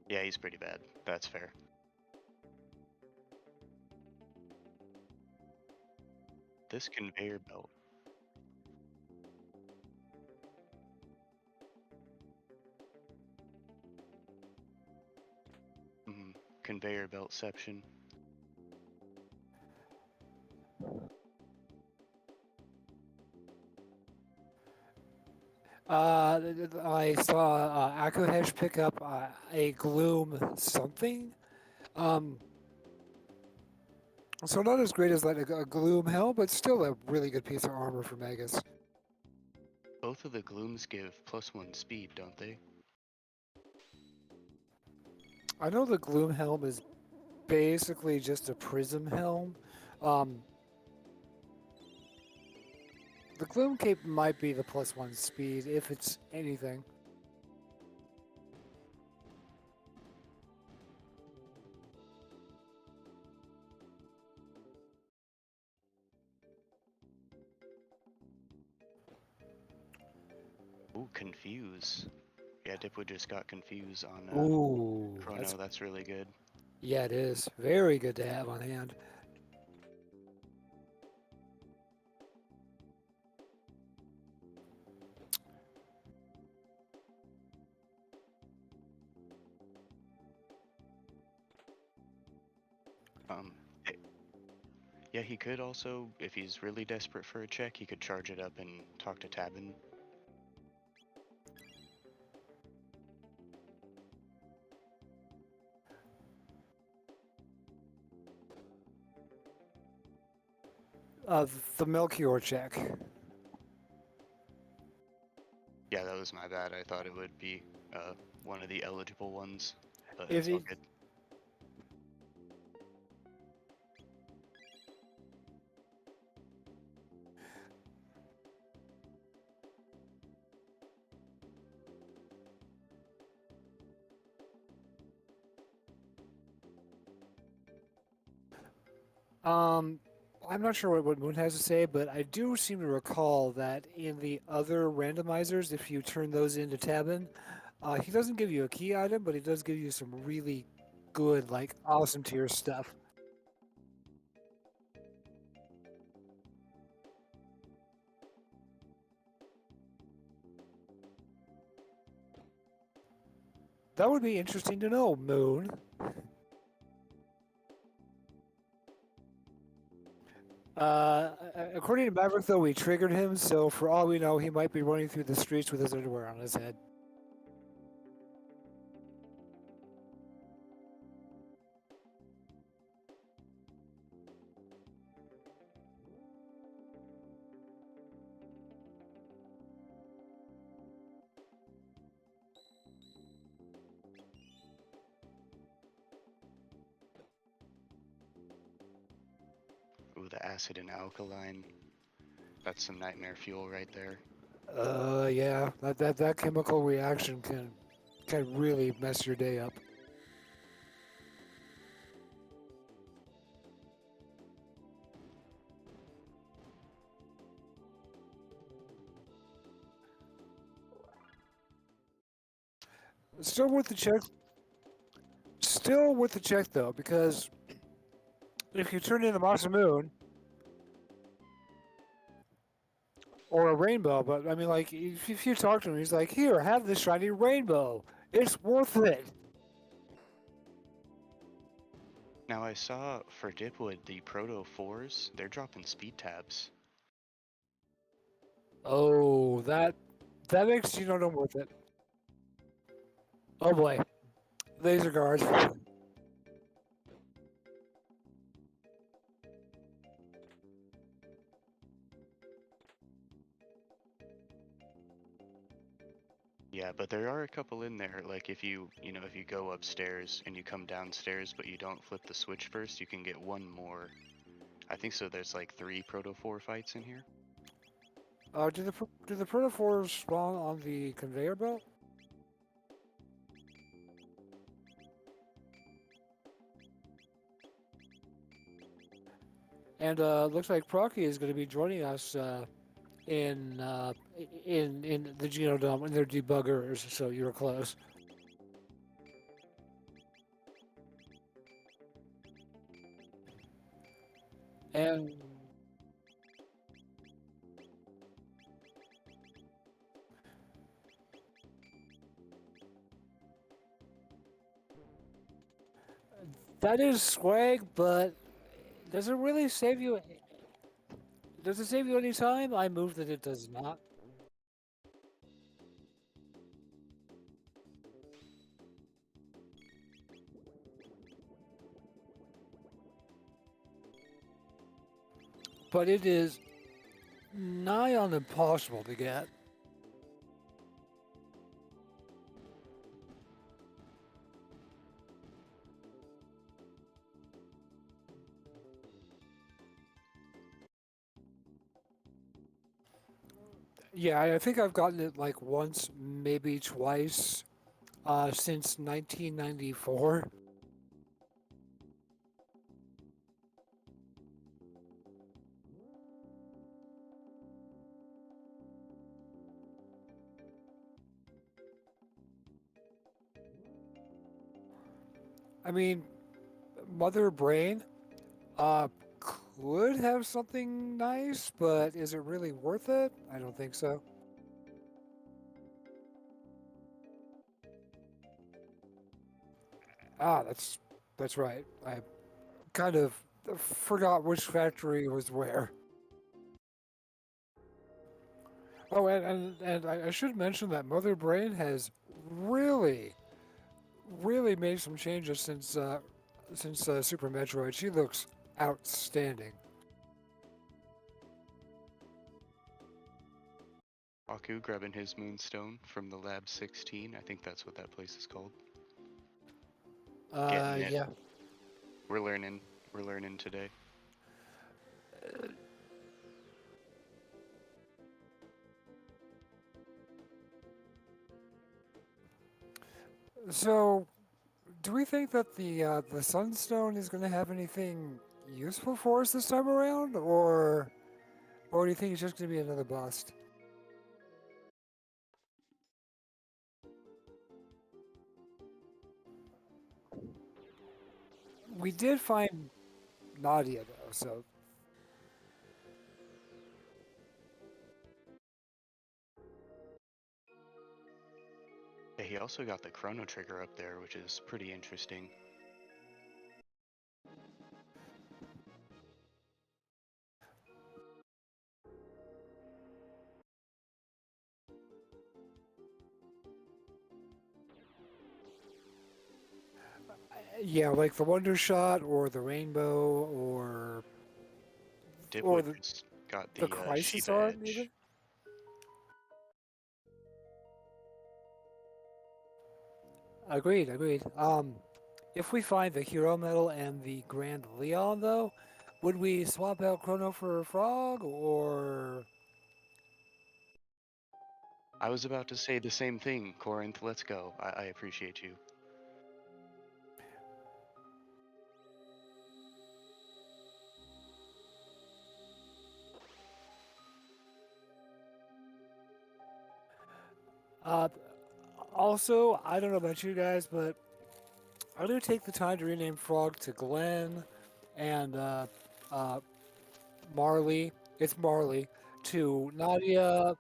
Yeah, he's pretty bad. That's fair. This conveyor belt. Mm, conveyor beltception. I saw Akuheish pick up a gloom something. Um, so not as great as like a gloom hell, but still a really good piece of armor for Magus. Both of the glooms give +1 speed, don't they? I know the gloom helm is basically just a prism helm. Um, the gloom cape might be the +1 speed if it's anything. Ooh, confuse. Yeah, Dipwood just got confused on Ooh, that's Chrono. That's really good. yeah, it is very good to have on hand. Um, eh, yeah, he could also, if he's really desperate for a check, he could charge it up and talk to Tabin. Uh, the Melchior check. was my bad. I thought it would be one of the eligible ones, but If it's all it, good. um, I'm not sure what Moon has to say, but I do seem to recall that in the other randomizers, if you turn those into Tabin, he doesn't give you a key item, but he does give you some really good, like, awesome tier stuff. That would be interesting to know, Moon. According to Maverick, though, we triggered him, so for all we know, he might be running through the streets with his underwear on his head. Ooh, the acid and alkaline. That's some nightmare fuel right there. Yeah, that chemical reaction can really mess your day up. Still worth the check. Still worth the check though, because if you turn into Masamune or a rainbow, but I mean, like if you talk to him, he's like, "Here, have this shiny rainbow. It's worth it." Now I saw for dipwood the proto 4s, they're dropping speed tabs. Oh, that makes Genodome worth it. Oh boy, laser guard. Yeah, but there are a couple in there. Like if if you go upstairs and you come downstairs, but you don't flip the switch first, you can get one more. I think so. There's like 3 Proto 4 fights in here. Do the protophores spawn on the conveyor belt? And looks like Procky is going to be joining us in in the Genodome and their debuggers. So you're close. And that is swag, but does it really save you? Does it save you any time? I move that it does not. But it is nigh on impossible to get. Yeah, I think I've gotten it like once, maybe twice, since 1994. I mean, Mother Brain uh, could have something nice, but is it really worth it? I don't think so. Ah, that's right. I kind of forgot which factory was where. Oh, and I should mention that Mother Brain has really, really made some changes since Super Metroid. She looks outstanding. Aku grabbing his moonstone from the Lab 16. I think that's what that place is called. Getting it. Yeah. We're learning. We're learning today. So, do we think that the sunstone is going to have anything useful for us this time around, or do you think it's just going to be another bust? We did find Nadia though, so Yeah, he also got the chrono trigger up there, which is pretty interesting. yeah, like the Wonder Shot or the Rainbow or Dipwood just got the the Crisis Shiva Art Edge. even. Agreed, agreed. If we find the Hero Medal and the Grand Leon though, would we swap out Chrono for Frog or? I was about to say the same thing, Corinth. Let's go. I appreciate you. Uh, Also, I don't know about you guys, but I'm gonna take the time to rename Frog to Glenn and uh, Marley. It's Marley to Nadia.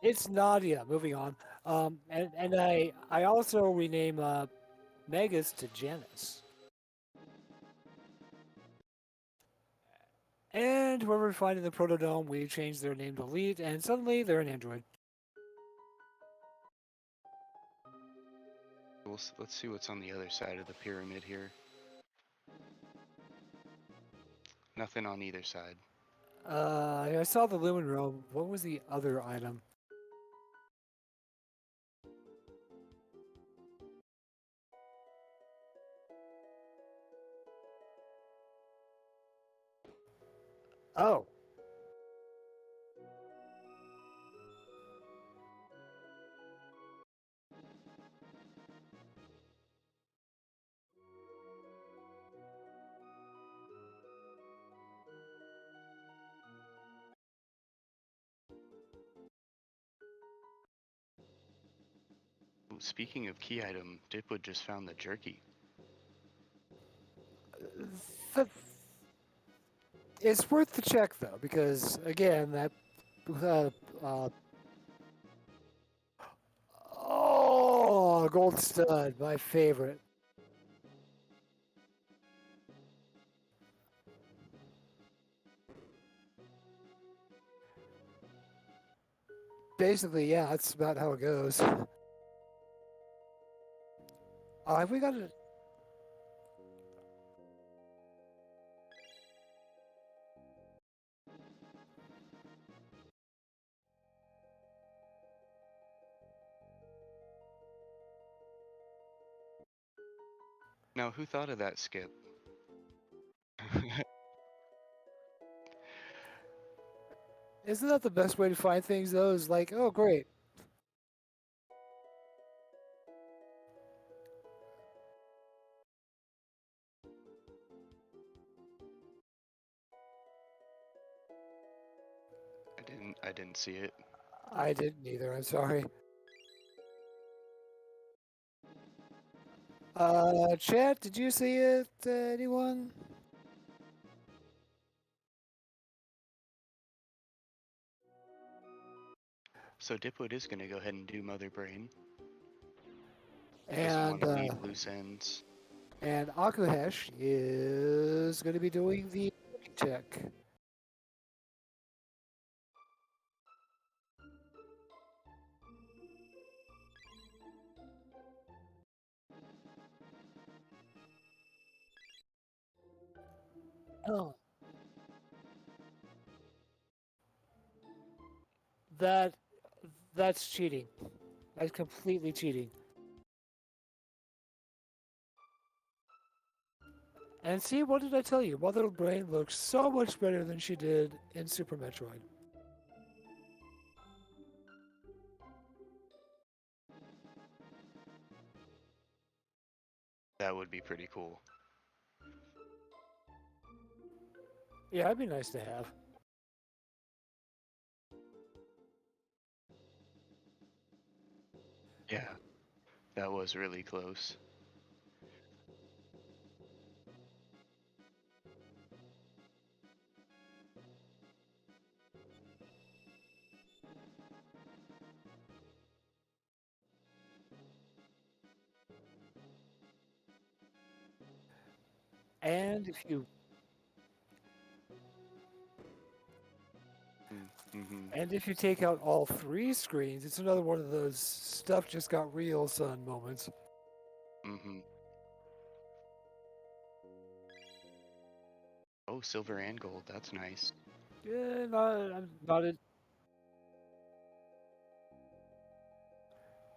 It's Nadia. Moving on. And I also rename Megas to Janice. And whoever we find in the Protodome, we change their name to Elite, and suddenly they're an android. Let's see what's on the other side of the pyramid here. Nothing on either side. I saw the Lumen Room. What was the other item? Oh, Ooh, speaking of key item, Dipwood just found the jerky. th- it's worth the check though, because again, that uh, uh, oh, gold stud, my favorite. Basically, yeah, that's about how it goes. Have we got it? Now, who thought of that, Skip? Isn't that the best way to find things though? Is like, oh, great. I didn't see it. I didn't either. I'm sorry. Chat, did you see it? Anyone? So Dipwood is gonna go ahead and do Mother Brain. Doesn't want And to leave loose ends. and Akuheish is going to be doing the check. Oh, That that's cheating. That's completely cheating. And see, what did I tell you? Mother Brain looks so much better than she did in Super Metroid. That would be pretty cool. Yeah, that'd be nice to have. Yeah, that was really close. And if you Mm-hmm. and if you take out all three screens, it's another one of those stuff just got real son moments. Mm-hmm. Oh, silver and gold. That's nice. Yeah, I'm not in.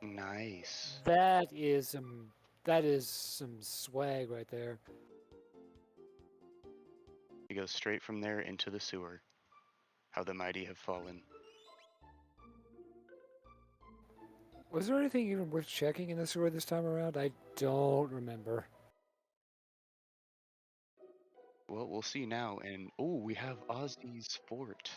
Nice. That is some swag right there. He goes straight from there into the sewer. How the mighty have fallen. Was there anything even worth checking in the sewer this time around? I don't remember. Well, we'll see now. And oh, we have Ozzy's fort.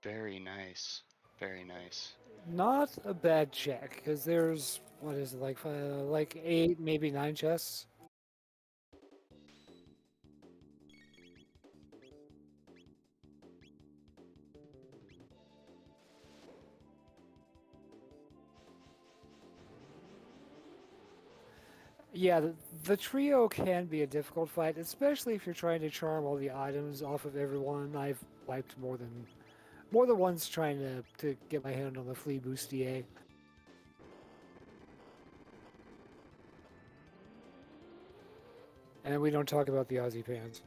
Very nice. Very nice. Not a bad check, because there's what is it like 8, maybe 9 chests. Yeah, the trio can be a difficult fight, especially if you're trying to charm all the items off of everyone. I've wiped more than once trying to get my hand on the flea bustier. And we don't talk about the Aussie pans.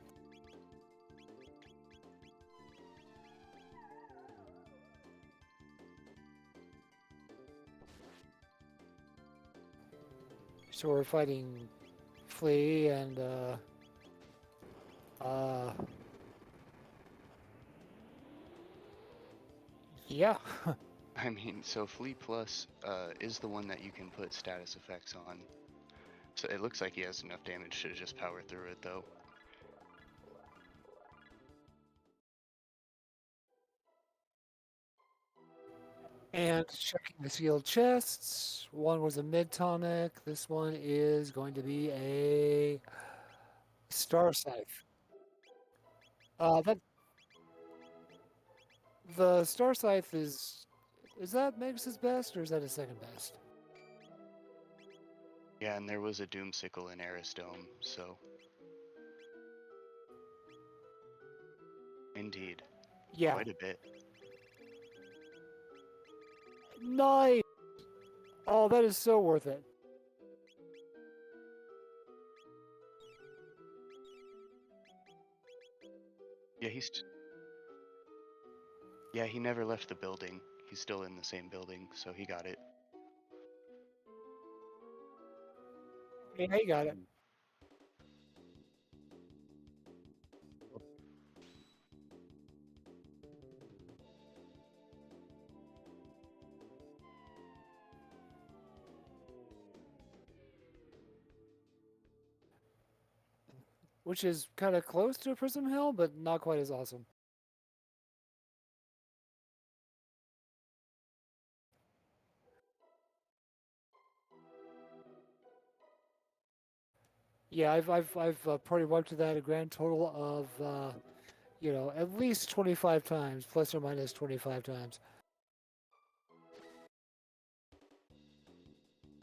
So we're fighting Flea and uh yeah. I mean, so Flea Plus is the one that you can put status effects on. So it looks like he has enough damage to just power through it, though. And checking the sealed chests. One was a mid tonic. This one is going to be a star scythe. That the star scythe is that Meg's best or is that his second best? Yeah, and there was a Doomsicle in Arisdome, so. Indeed. Yeah. Quite a bit. Nice. Oh, that is so worth it. Yeah, yeah, he never left the building. He's still in the same building, so he got it. Yeah, you got it. Which is kind of close to a Prism Hill, but not quite as awesome. Yeah, I've probably wiped that a grand total of at least 25 times, plus or minus 25 times.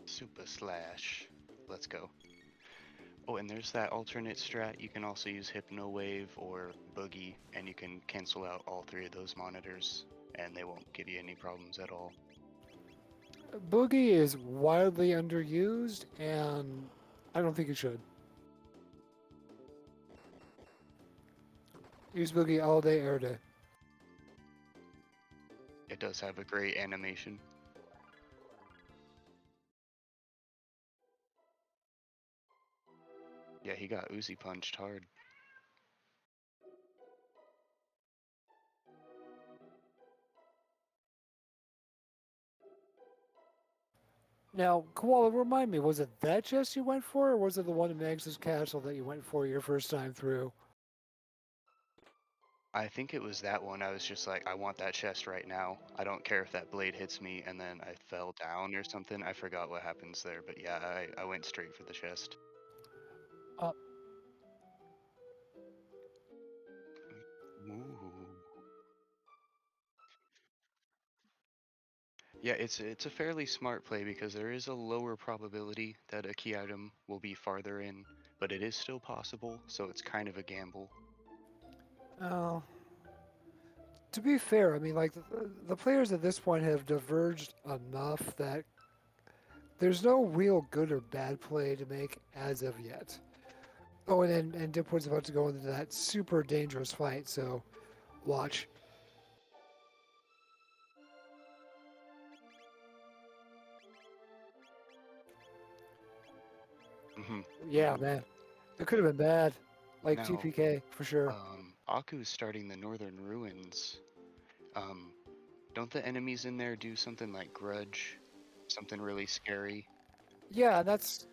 Super Slash. Let's go. Oh, and there's that alternate strat. You can also use Hypno Wave or Boogie, and you can cancel out all three of those monitors, and they won't give you any problems at all. Boogie is wildly underused, and I don't think it should. Use boogie all day, air day. It does have a great animation. Yeah, he got Uzi punched hard. Now, Koala, remind me, was it that chest you went for, or was it the one in Mags's castle that you went for your first time through? I think it was that one. I was just like, I want that chest right now. I don't care if that blade hits me, and then I fell down or something. I forgot what happens there, but yeah, I went straight for the chest. Uh, Ooh. Yeah, it's a fairly smart play because there is a lower probability that a key item will be farther in, but it is still possible, so it's kind of a gamble. oh, to be fair, I mean, like, the players at this point have diverged enough that there's no real good or bad play to make as of yet. Oh, and Dipwood's about to go into that super dangerous fight, so watch. Hmm. Yeah, man. It could have been bad. Like Now, TPK, for sure. Aku's starting the Northern Ruins. Um, don't the enemies in there do something like Grudge? Something really scary? Yeah, that's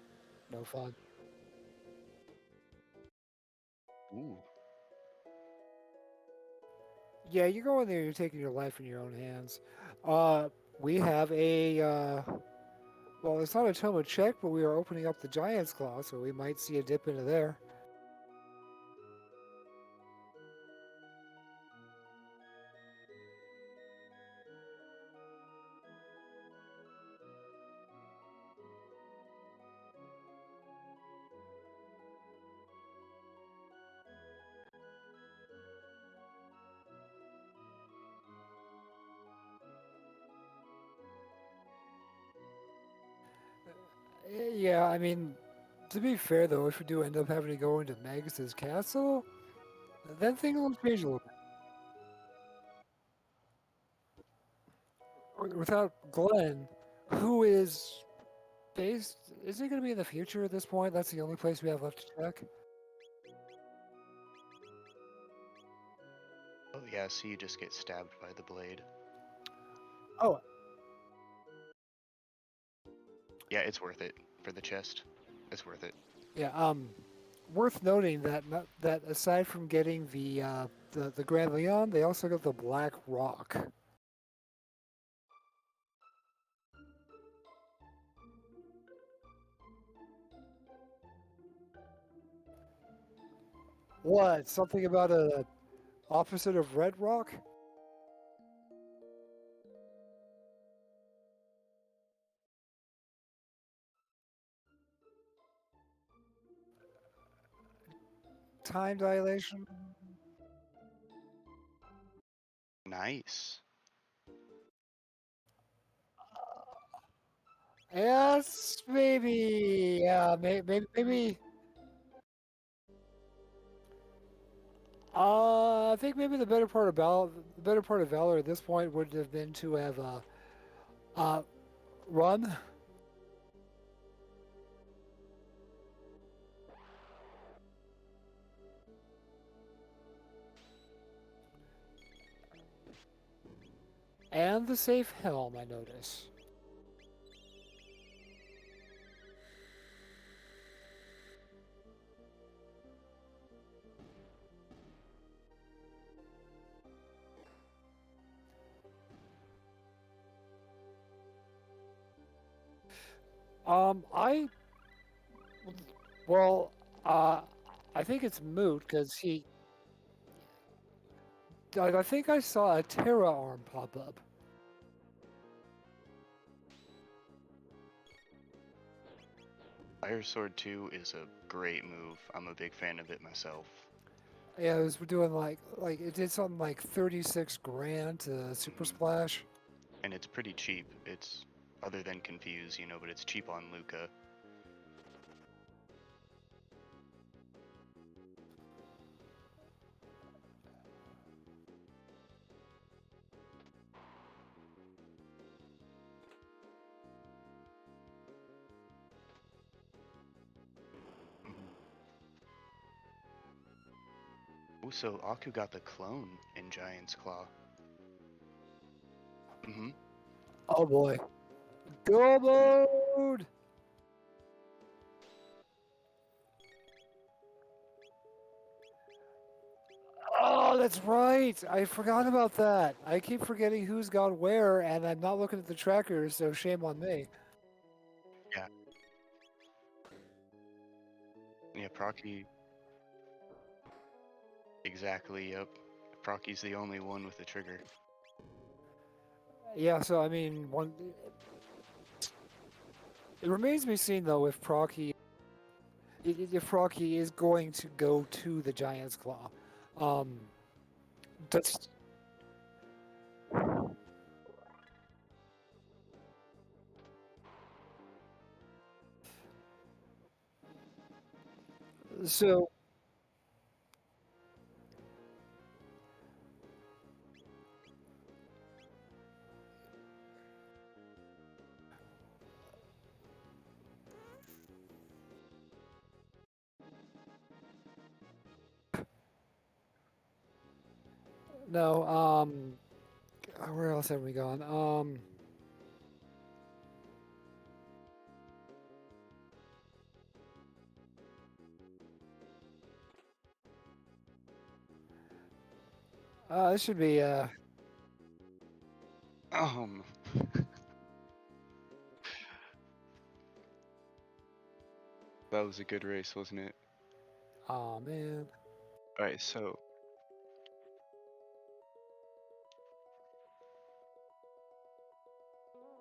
no fun. Ooh. Yeah, you go in there, you're taking your life in your own hands. We have well, it's not a tome of check, but we are opening up the Giant's Claw, so we might see a dip into there. Yeah, I mean, to be fair though, if we do end up having to go into Magus's castle, then things will change a little bit. Without Glenn, who is based, is he going to be in the future at this point? That's the only place we have left to check. Oh yeah, so you just get stabbed by the blade. Oh, Yeah, it's worth it for the chest. It's worth it. yeah. Worth noting that that aside from getting the Grand Leon, they also got the Black Rock. What? Something about a opposite of Red Rock? Time dilation? Nice. Yes, maybe. Yeah, maybe. I think maybe the better part of Valor at this point would have been to have uh, run. And the safe helm, I notice. I well, uh, I think it's moot because I think I saw a Terra arm pop up. Fire Sword 2 is a great move. I'm a big fan of it myself. Yeah, it was doing like it did something like 36 grand to Super Mhm. Splash. And it's pretty cheap. It's other than Confuse, but it's cheap on Luca. so Aku got the clone in Giant's Claw. Mm-hmm. Oh boy. Go mode! Oh, that's right. I forgot about that. I keep forgetting who's gone where, and I'm not looking at the trackers, so shame on me. Yeah. Yeah, Procky. Exactly, yep. Procky's the only one with the trigger. Yeah, so I mean, one. It remains to be seen though if Procky is going to go to the Giant's Claw. Um, that's so. No, where else have we gone? This should be Um, that was a good race, wasn't it? oh man. Alright, so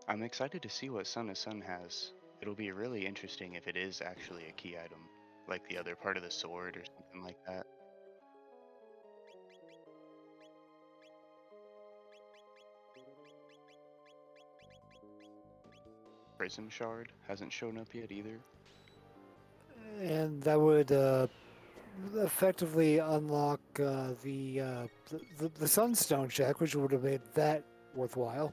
I'm excited to see what Son of Sun has. It'll be really interesting if it is actually a key item, like the other part of the sword or something like that. Prism Shard hasn't shown up yet either. And that would effectively unlock the Sunstone check, which would have made that worthwhile.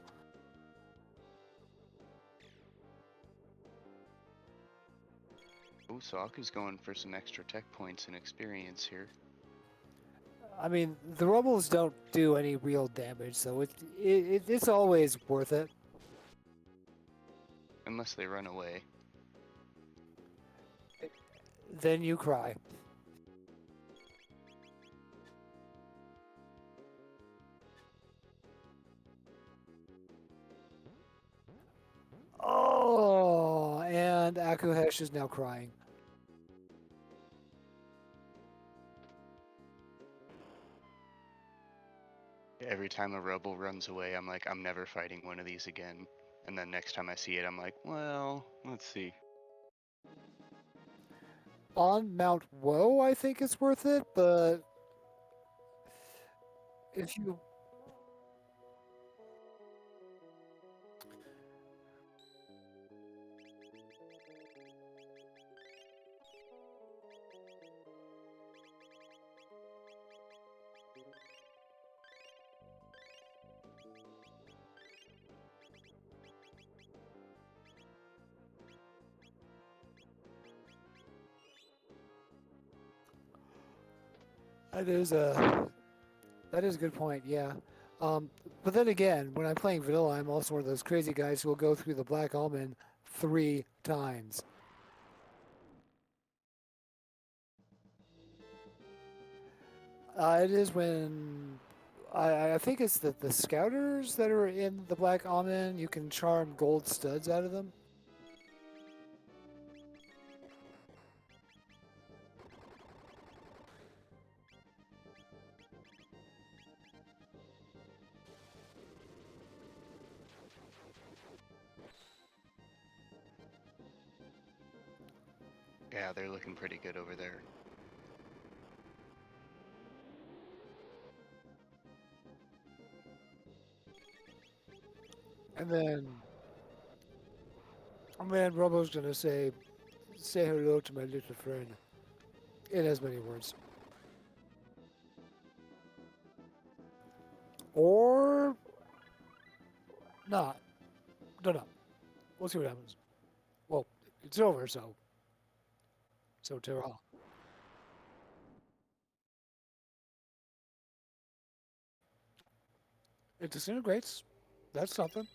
Oh, so Aku's going for some extra tech points and experience here. I mean, the Rebels don't do any real damage, so it's always worth it. Unless they run away. Then you cry. Oh, and Akuheish is now crying. Every time a rebel runs away, I'm like, I'm never fighting one of these again. And then next time I see it, I'm like, well, let's see. On Mount Woe, I think it's worth it, but if you that is a good point, yeah. Um, but then again, when I'm playing vanilla, I'm also one of those crazy guys who will go through the Black Almond 3 times. It is when I think it's the scouters that are in the Black Almond. You can charm gold studs out of them. Yeah, they're looking pretty good over there. And then Robo's gonna say hello to my little friend in as many words. Or not. Don't know. We'll see what happens. Well, it's over, so ta It disintegrates. That's something.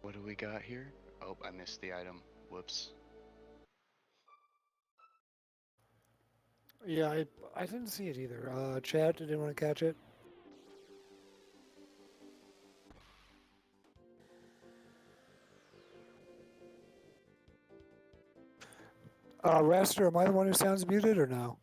What do we got here? Oh, I missed the item. Whoops. Yeah, I didn't see it either. Chad, did anyone catch it? Raster, am I the one who sounds muted or no?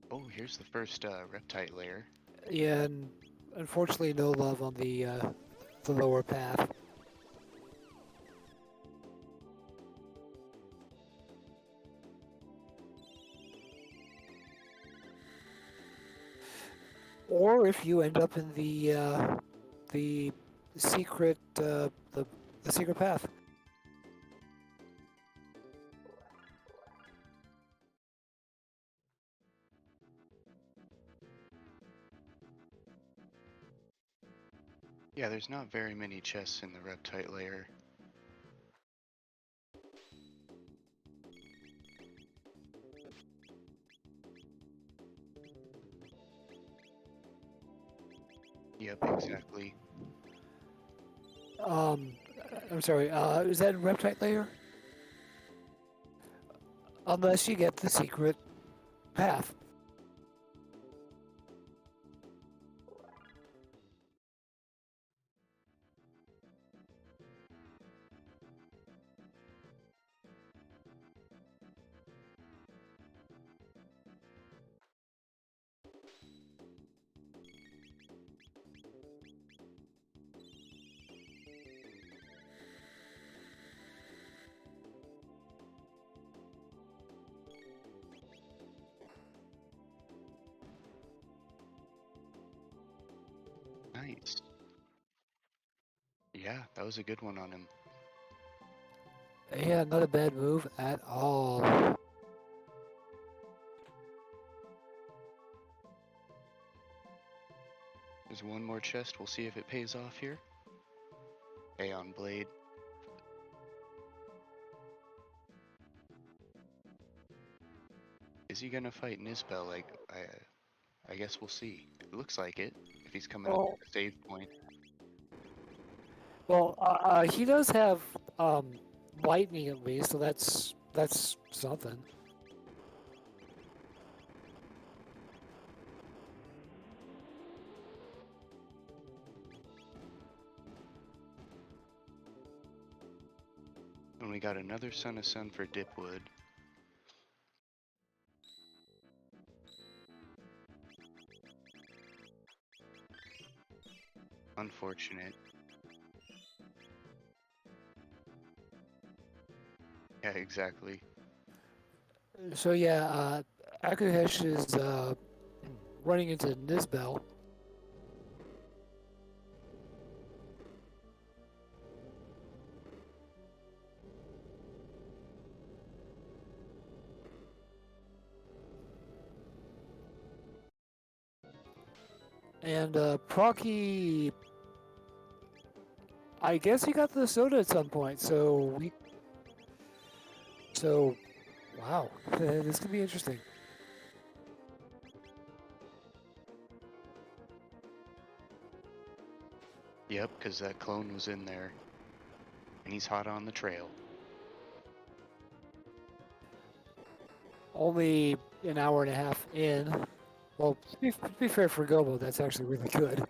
Oh, here's the first reptite layer. Yeah, and unfortunately, no love on the lower path. Or if you end up in the secret the secret path. Yeah, there's not very many chests in the reptite layer. Yep, exactly. Um, I'm sorry. Is that reptite layer? Unless you get the secret path. Nice. Yeah, that was a good one on him. Yeah, not a bad move at all. There's one more chest. We'll see if it pays off here. Aeon Blade. Is he gonna fight Nizbel? Like, I guess we'll see. It looks like it, if he's coming up Oh, to the save point. well, he does have lightning at least, so that's something. And we got another Son of Sun for Dipwood. Unfortunate. Yeah, exactly. So yeah, Akuheish is running into Nizbel. And Procky, I guess he got the soda at some point. So wow, this could be interesting. Yep, because that clone was in there. And he's hot on the trail. Only an hour and a half in. Well, to be fair for Gobo, that's actually really good.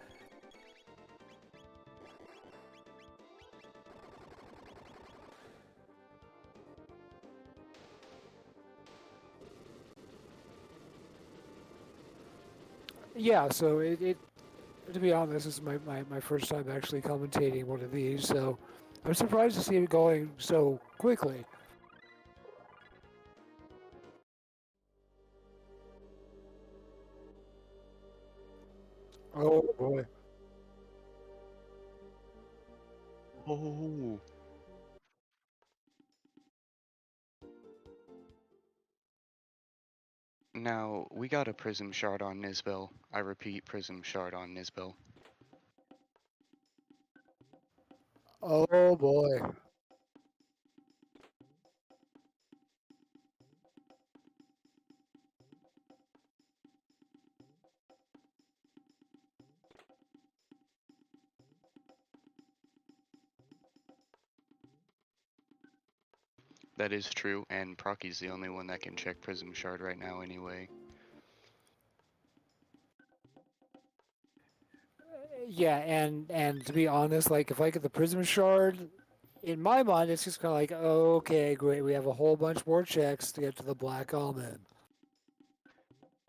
Yeah, so it to be honest, this is my first time actually commentating one of these, so I'm surprised to see it going so quickly. Oh boy. Oh, Now, we got a prism shard on Nisbel. I repeat, prism shard on Nisbel. Oh boy. That is true, and Procky's the only one that can check prism shard right now anyway. Yeah, and to be honest, like if I get the prism shard, in my mind it's just kind of like, okay, great, we have a whole bunch more checks to get to the black almond.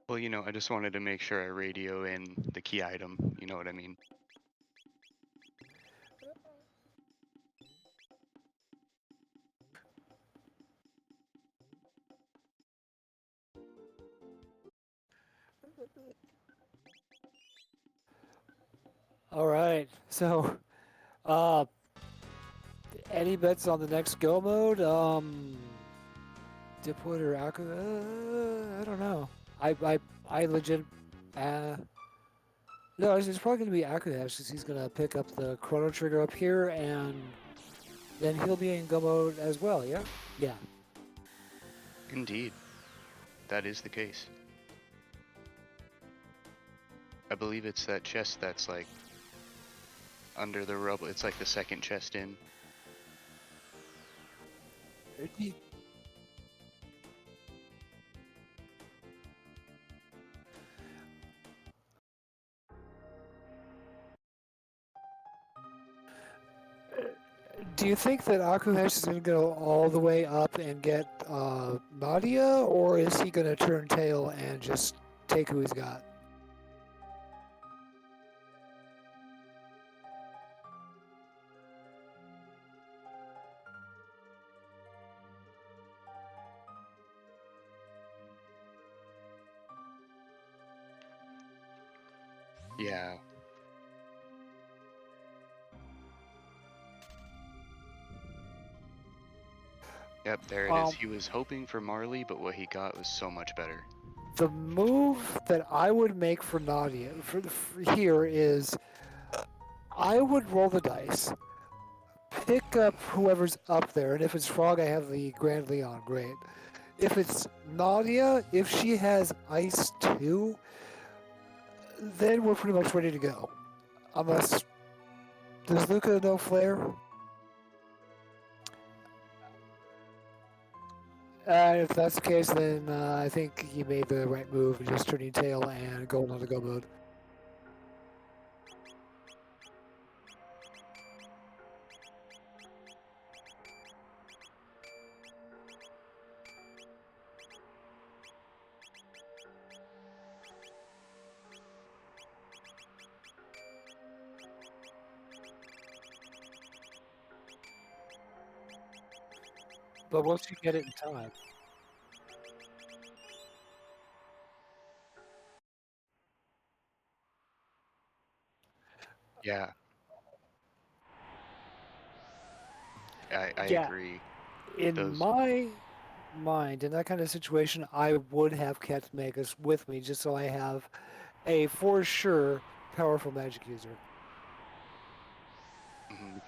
Well, you know, I just wanted to make sure I radio in the key item, you know what I mean? All right, so uh, any bets on the next go mode? Dipwood or Aku? I don't know. I legit. Uh, no, it's probably gonna be Akuheish because he's gonna pick up the chrono trigger up here, and then he'll be in go mode as well. Yeah. Yeah. Indeed, that is the case. I believe it's that chest that's like under the rubble. It's like the second chest in. Do you think that Akuheish is going to go all the way up and get Nadia, or is he going to turn tail and just take who he's got? Yeah. Yep, there it is. He was hoping for Marley, but what he got was so much better. The move that I would make for Nadia for here is I would roll the dice, pick up whoever's up there, and if it's Frog, I have the Grand Leon. Great. If it's Nadia, if she has Ice too, then we're pretty much ready to go. Unless does Luca know Flare? If that's the case, then I think he made the right move, just turning tail and going on the go mode. But once you get it in time, Yeah. I yeah, agree. in Those. my mind, in that kind of situation, I would have kept Magus with me just so I have a for sure powerful magic user. Mhm.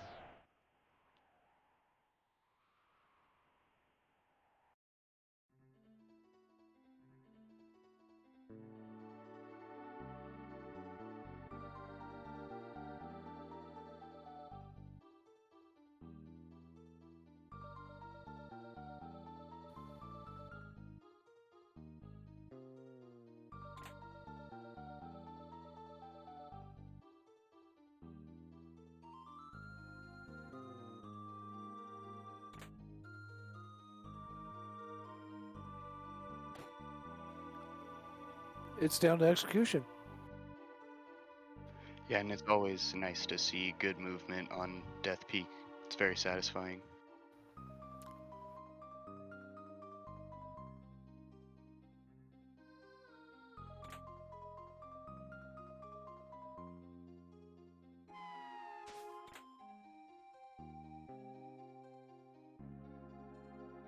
It's down to execution. Yeah, and it's always nice to see good movement on Death Peak. It's very satisfying.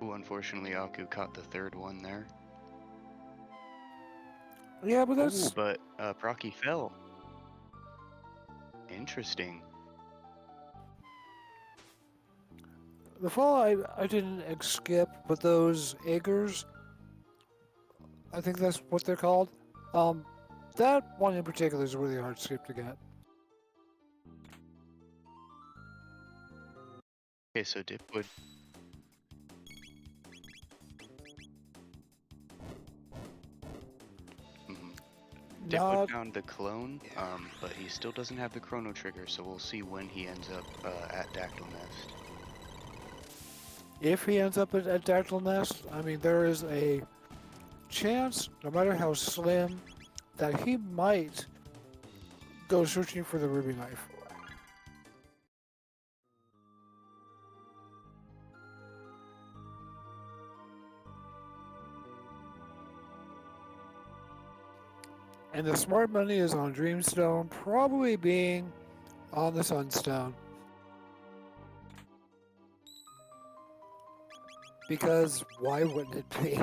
Ooh, unfortunately, Aku caught the third one there. Yeah, but Ooh, that's but Procky fell. Interesting. the fall. I didn't skip, but those eggers, I think that's what they're called. Um, that one in particular is a really hard skip to get. Okay, so dipwood. Mhm. Dipwood Not found the clone, but he still doesn't have the chrono trigger, so we'll see when he ends up at Dactyl Nest. if he ends up at Dactyl Nest. I mean, there is a chance, no matter how slim, that he might go searching for the ruby knife. And the smart money is on Dreamstone, probably being on the Sunstone. Because why wouldn't it be?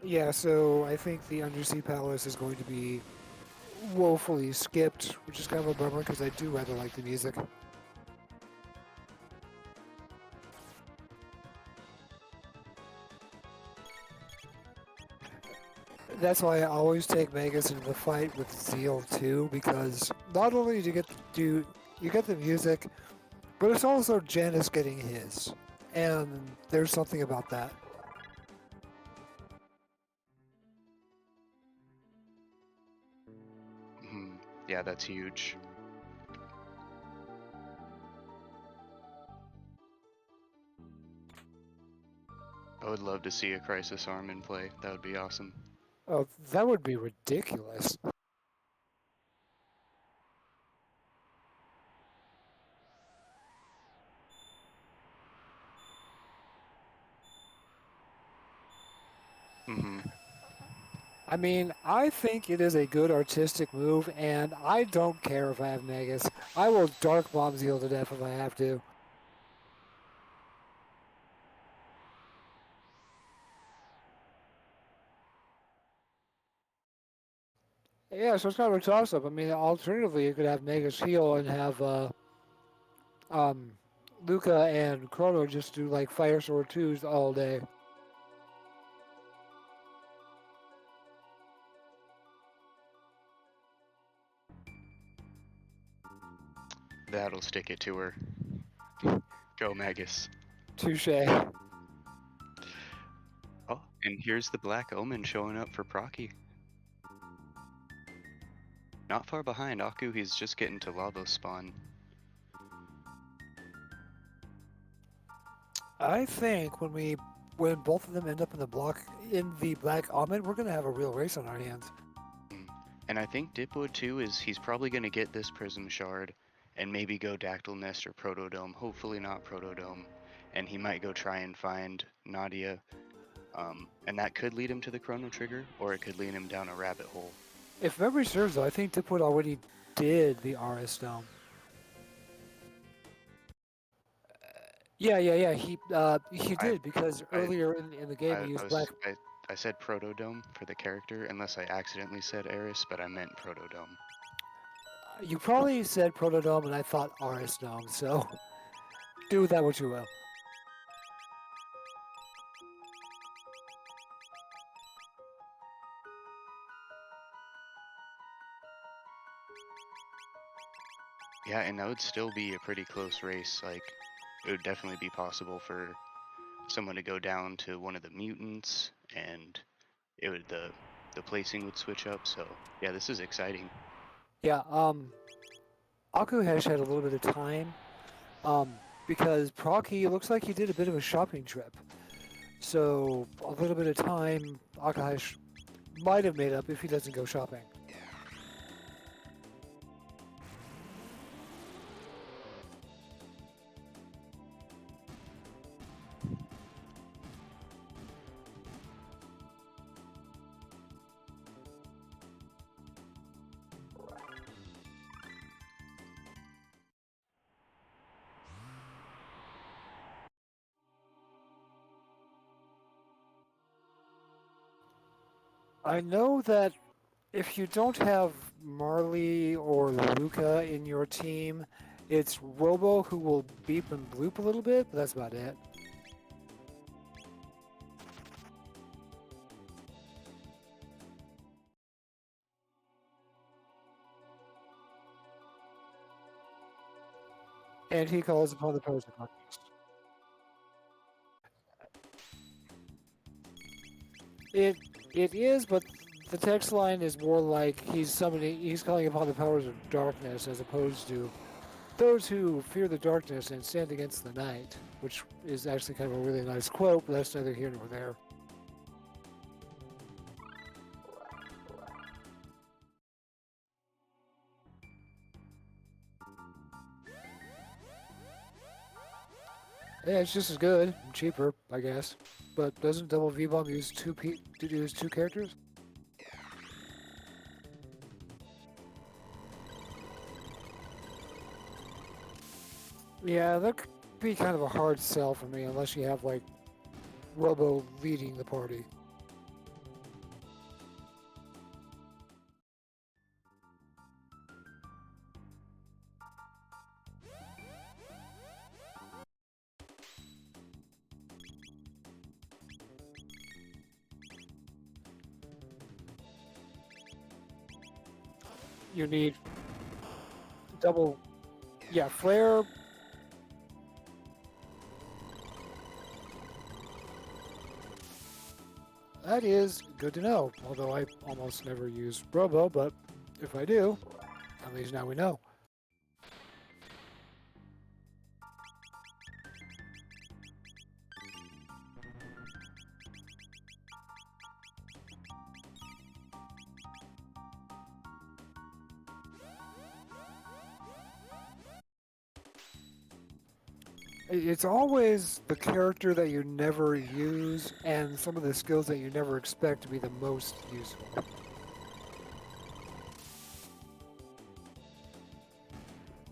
Yeah, so I think the Undersea Palace is going to be woefully skipped, which is kind of a bummer because I do rather like the music. That's why I always take Magus into the fight with Zeal too, because not only do you get the music, but it's also Janus getting his, and there's something about that. Yeah, that's huge. I would love to see a Crisis Arm in play. That would be awesome. Oh, that would be ridiculous. hmm I mean, I think it is a good artistic move, and I don't care if I have Magus. I will Dark Bomb Zeal to death if I have to. Yeah, so it's kind of a toss-up. I mean, alternatively, you could have Magus heal and have um, Luca and Chrono just do like Fire Sword 2s all day. That'll stick it to her. Go Magus. Touche. Oh, and here's the Black Omen showing up for Procky. Not far behind Aku, he's just getting to Lava Spawn. I think when both of them end up in the Black Almond, we're gonna have a real race on our hands. And I think Dipwood too he's probably gonna get this Prism Shard and maybe go Dactyl Nest or Protodome. Hopefully not Protodome. And he might go try and find Nadia. And that could lead him to the Chrono Trigger, or it could lead him down a rabbit hole. If memory serves, though, I think Dipwood already did the RS Dome. Yeah. He I did because I earlier in the game I, he I used was Black. I said Protodome for the character, unless I accidentally said Eris, but I meant Protodome. You probably said Protodome, and I thought RS Dome. So do with that what you will. Yeah, and that would still be a pretty close race. Like, it would definitely be possible for someone to go down to one of the mutants, and it would the placing would switch up. So yeah, this is exciting. Yeah. Akuheish had a little bit of time. Because Procky looks like he did a bit of a shopping trip. So a little bit of time Akuheish might have made up if he doesn't go shopping. I know that if you don't have Marley or Luca in your team, it's Robo who will beep and bloop a little bit, but that's about it. And he calls upon the powers of darkness. It it is, but the text line is more like he's calling upon the powers of darkness as opposed to those who fear the darkness and stand against the night, which is actually kind of a really nice quote, but that's neither here nor there. Yeah, it's just as good, and cheaper, I guess. But doesn't Double V-Bomb use two characters? Yeah, that could be kind of a hard sell for me unless you have like Robo leading the party. You need double, yeah, flare. That is good to know, although I almost never use Robo, but if I do, at least now we know. It's always the character that you never use and some of the skills that you never expect to be the most useful.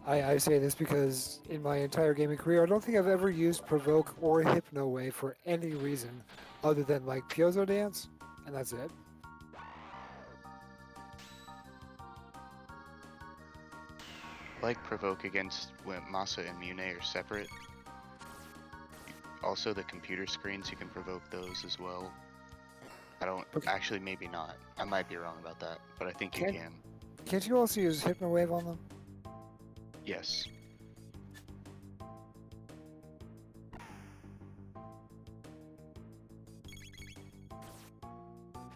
I say this because in my entire gaming career, I don't think I've ever used Provoke or Hypno Wave for any reason other than like Piezo Dance, and that's it. Like Provoke against when Masa and Mune are separate. Also, the computer screens, you can provoke those as well. I don't actually, maybe not. I might be wrong about that, but I think you can. Can't you also use Hypno Wave on them? Yes.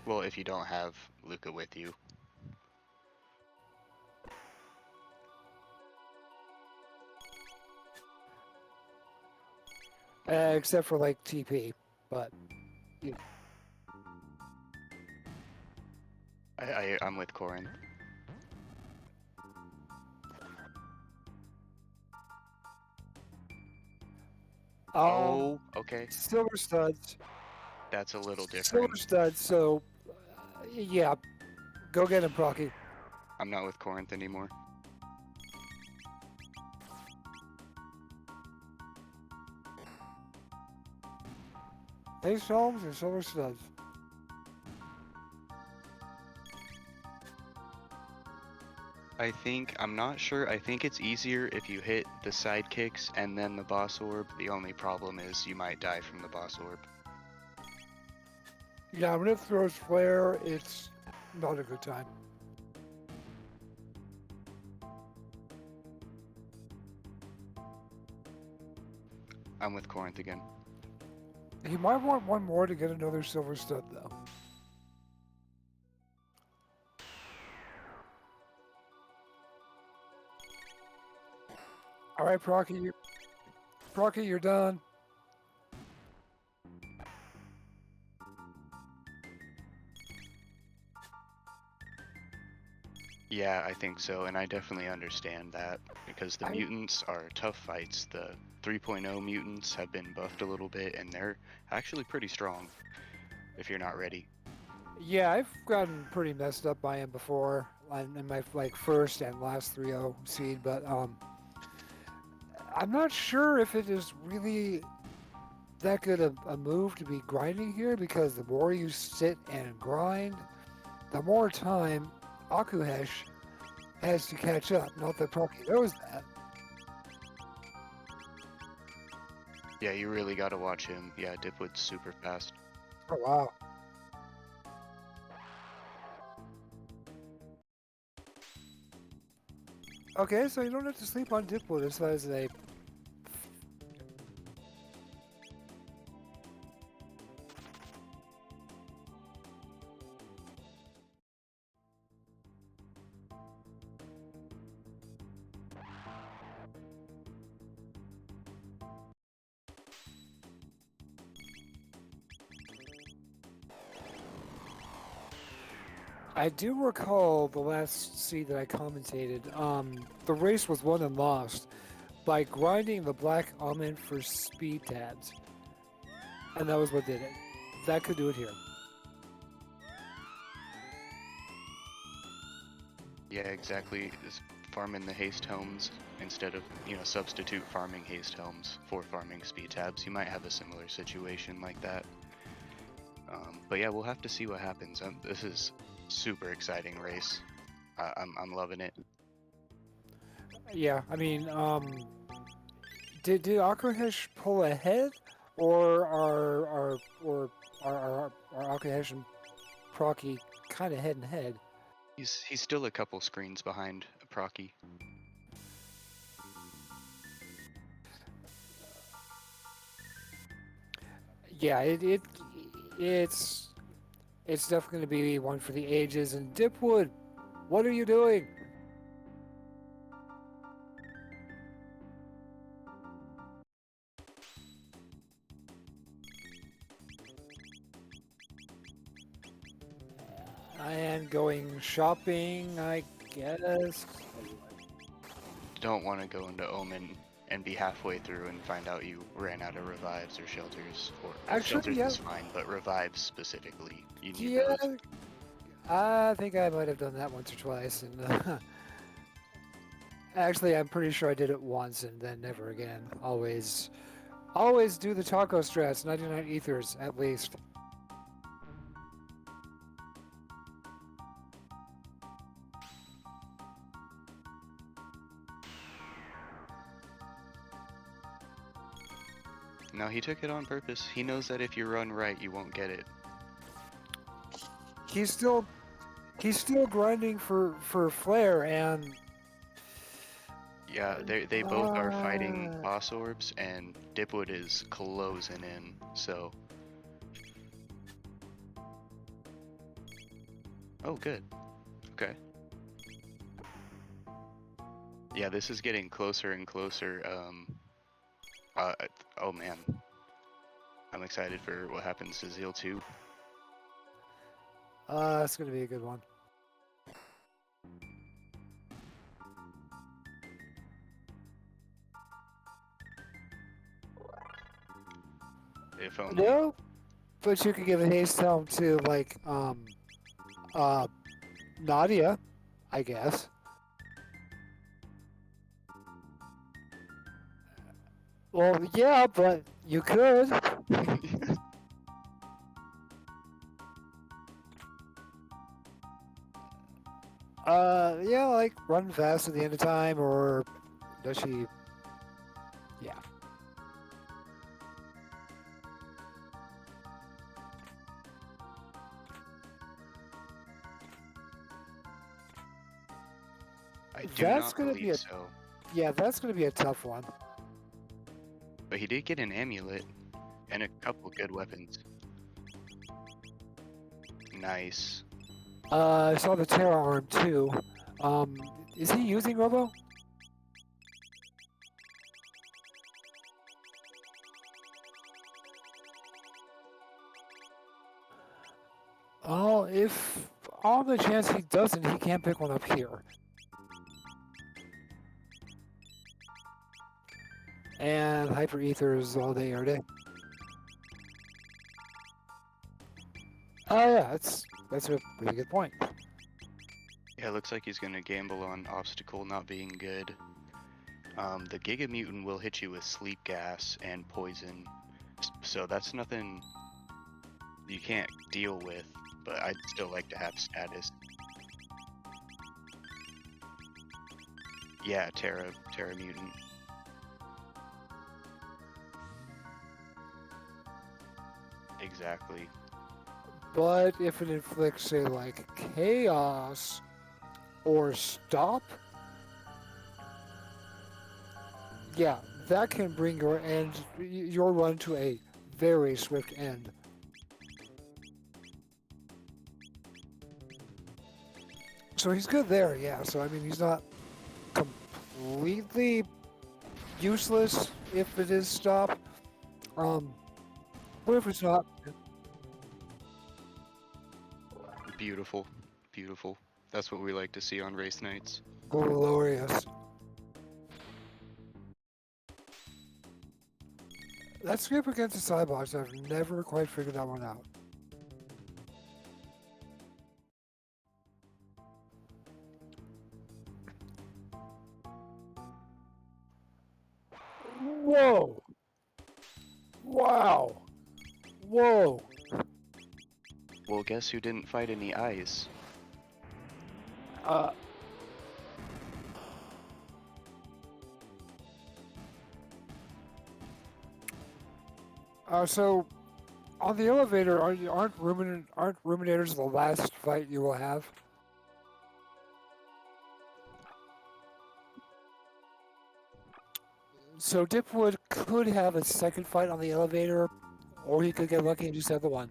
Well, if you don't have Luca with you. Except for like TP, but yeah. I'm with Corin. Oh, okay. Silver studs. That's a little different. Silver studs, so yeah, go get him, Procky. I'm not with Corinth anymore. Ace Holmes or Silver studs? I'm not sure, I think it's easier if you hit the sidekicks and then the boss orb. The only problem is you might die from the boss orb. Yeah, when it throws flare, it's not a good time. I'm with Corinth again. He might want one more to get another silver stud, though. All right, Procky, you're done. Yeah, I think so, and I definitely understand that, because the mutants are tough fights. The 3.0 mutants have been buffed a little bit, and they're actually pretty strong, if you're not ready. Yeah, I've gotten pretty messed up by him before in my like first and last 3.0 seed, but I'm not sure if it is really that good a move to be grinding here, because the more you sit and grind, the more time Akuheish has to catch up. Not that Procky knows that. Yeah, you really gotta watch him. Yeah, dipwood's super fast. Oh, wow. Okay, so you don't have to sleep on dipwood as far as they... I do recall the last seed that I commentated. The race was won and lost by grinding the black almond for speed tabs. And that was what did it. That could do it here. Yeah, exactly. Just farming the haste homes instead of, substitute farming haste homes for farming speed tabs. You might have a similar situation like that. But yeah, we'll have to see what happens. This is super exciting race. I'm loving it. Yeah, I mean, did Akuheish pull ahead, or are Akuheish and Procky kind of head and head? He's still a couple screens behind Procky. Yeah, it's definitely going to be one for the ages. And Dipwood, what are you doing? And going shopping, I guess. Don't want to go into Omen and be halfway through and find out you ran out of revives or shelters. Or Actually, shelters yeah. is fine, but revives specifically, you need Yeah, those. I think I might have done that once or twice, and actually, I'm pretty sure I did it once and then never again. Always do the taco strats, 99 ethers at least. No, he took it on purpose. He knows that if you run right, you won't get it. He's still grinding for flare, and Yeah, they both are fighting boss orbs, and Dipwood is closing in, so... Oh, good. Okay. Yeah, this is getting closer and closer. Oh man. I'm excited for what happens to Zeal 2. it's gonna be a good one. If only. No, but you could give a haste helm to like Nadia, I guess. Well, yeah, but you could. Yeah, like run fast at the end of time, or does she? Yeah. I do That's not gonna believe be a so. yeah. That's gonna be a tough one. But he did get an amulet and a couple good weapons. Nice. I saw the Terra arm too. Is he using Robo? Oh, if on the chance he doesn't, he can't pick one up here. And Hyper Ethers all day, every day. Oh yeah, that's a really good point. Yeah, it looks like he's gonna gamble on obstacle not being good. The Giga Mutant will hit you with sleep gas and poison, so that's nothing you can't deal with. but I'd still like to have status. Yeah, Terra Mutant. Exactly. But if it inflicts, say, like chaos or stop, yeah, that can bring your run to a very swift end. So he's good there, yeah. So I mean, he's not completely useless if it is stop. But if it's not, Beautiful. Beautiful. That's what we like to see on race nights. glorious. That skip against the side box, I've never quite figured that one out. Whoa! Wow! Whoa! Well, guess who didn't fight in the ice? Uh. So on the elevator, aren't ruminators the last fight you will have? So Dipwood could have a second fight on the elevator, or he could get lucky and just have the one.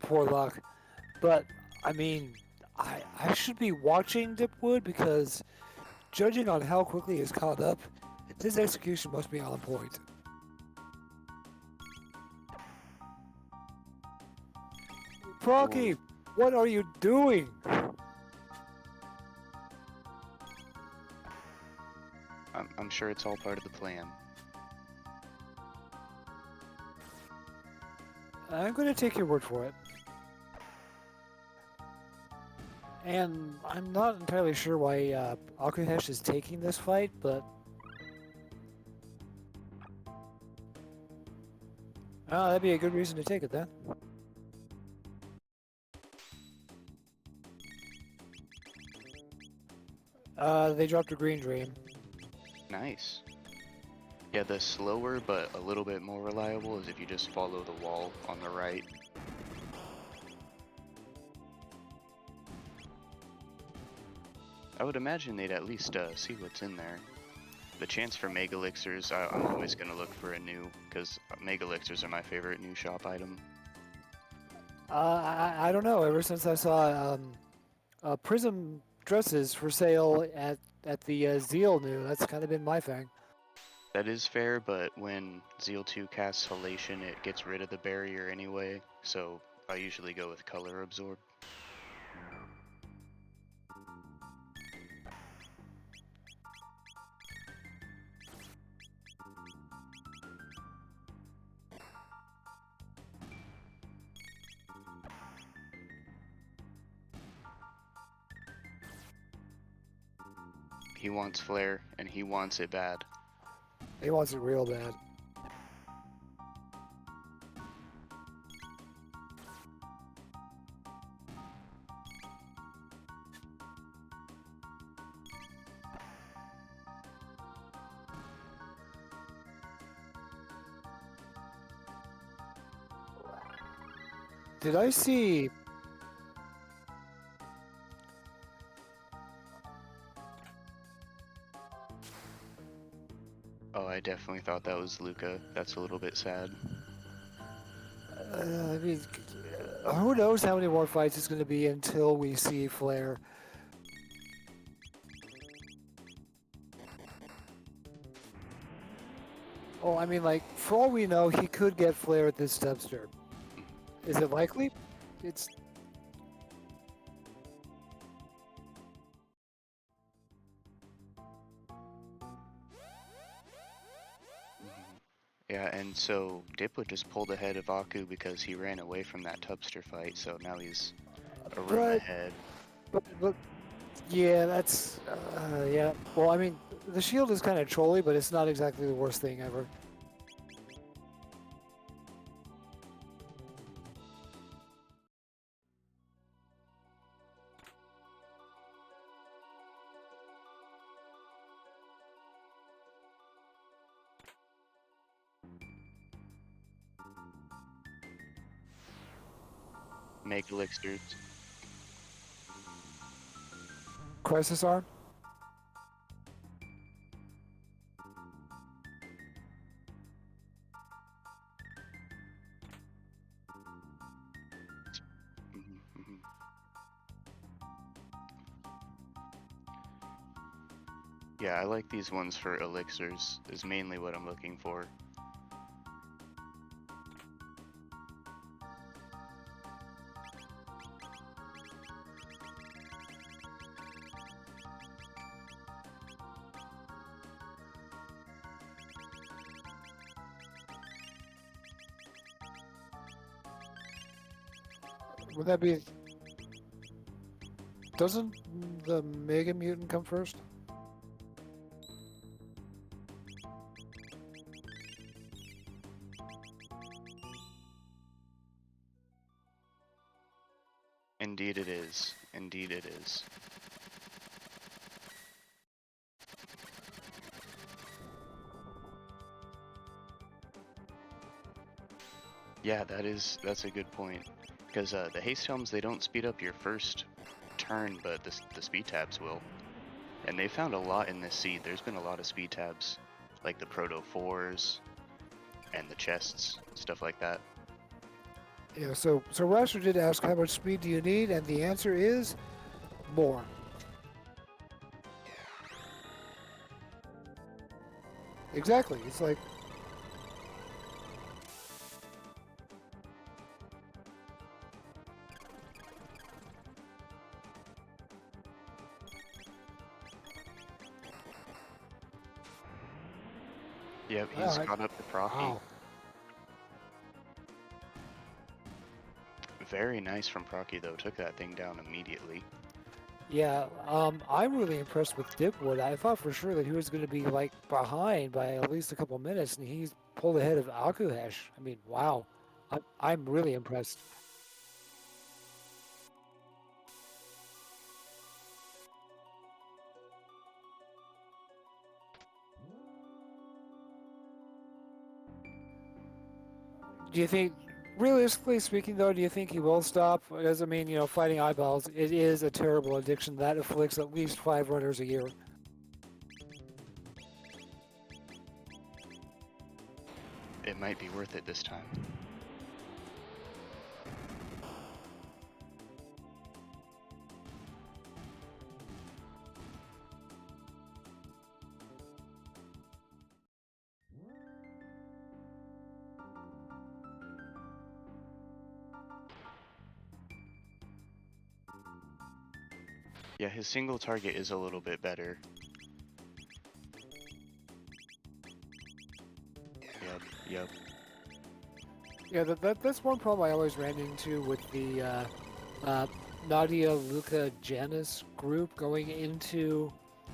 Poor luck. But I mean, I should be watching Dipwood because judging on how quickly he's caught up, his execution must be on point. Procky, what are you doing? I'm sure it's all part of the plan. I'm going to take your word for it. And I'm not entirely sure why Akuheish is taking this fight, but that'd be a good reason to take it then. They dropped a green dream. Nice. Yeah, the slower but a little bit more reliable is if you just follow the wall on the right. I would imagine they'd at least see what's in there. The chance for Mega Elixirs, I'm always going to look for a new, because Mega Elixirs are my favorite new shop item. I don't know. Ever since I saw Prism dresses for sale at the Zeal new, that's kind of been my thing. That is fair, but when Zeal 2 casts Halation, it gets rid of the barrier anyway, so I usually go with Color Absorb. He wants Flare, and he wants it bad. He wants it real bad. Did I see... Oh, I definitely thought that was Luca. That's a little bit sad. I mean, who knows how many more fights it's going to be until we see Flare. Oh, I mean, like, for all we know, he could get Flare at this dubster. Is it likely? It's... Yeah, and so Dipwood just pulled ahead of Aku because he ran away from that Tubster fight, so now he's a room ahead. But Yeah, that's yeah. Well, I mean, the shield is kind of trolly, but it's not exactly the worst thing ever. Make elixirs. Crisis arm. Mhm, mhm. Yeah, I like these ones for elixirs, is mainly what I'm looking for. Would that be? Doesn't the Mega Mutant come first? Indeed it is. Indeed it is. Yeah, that's a good point. Because the haste helms, they don't speed up your first turn, but the speed tabs will. And they found a lot in this seed. There's been a lot of speed tabs, like the Proto 4s and the chests, stuff like that. Yeah. So Rasher did ask, how much speed do you need, and the answer is more. Exactly. It's like, Yep, all he's right. caught up to Procky. Wow. Very nice from Procky though, took that thing down immediately. Yeah, I'm really impressed with Dipwood. I thought for sure that he was going to be like behind by at least a couple minutes, and he's pulled ahead of Akuheish. I mean, wow. I'm really impressed. Do you think, realistically speaking, though, do you think he will stop? It doesn't mean, fighting eyeballs. It is a terrible addiction that afflicts at least 5 runners a year. It might be worth it this time. Yeah, his single target is a little bit better. Yep. Yeah, that's one problem I always ran into with the Nadia, Luca, Janice group going into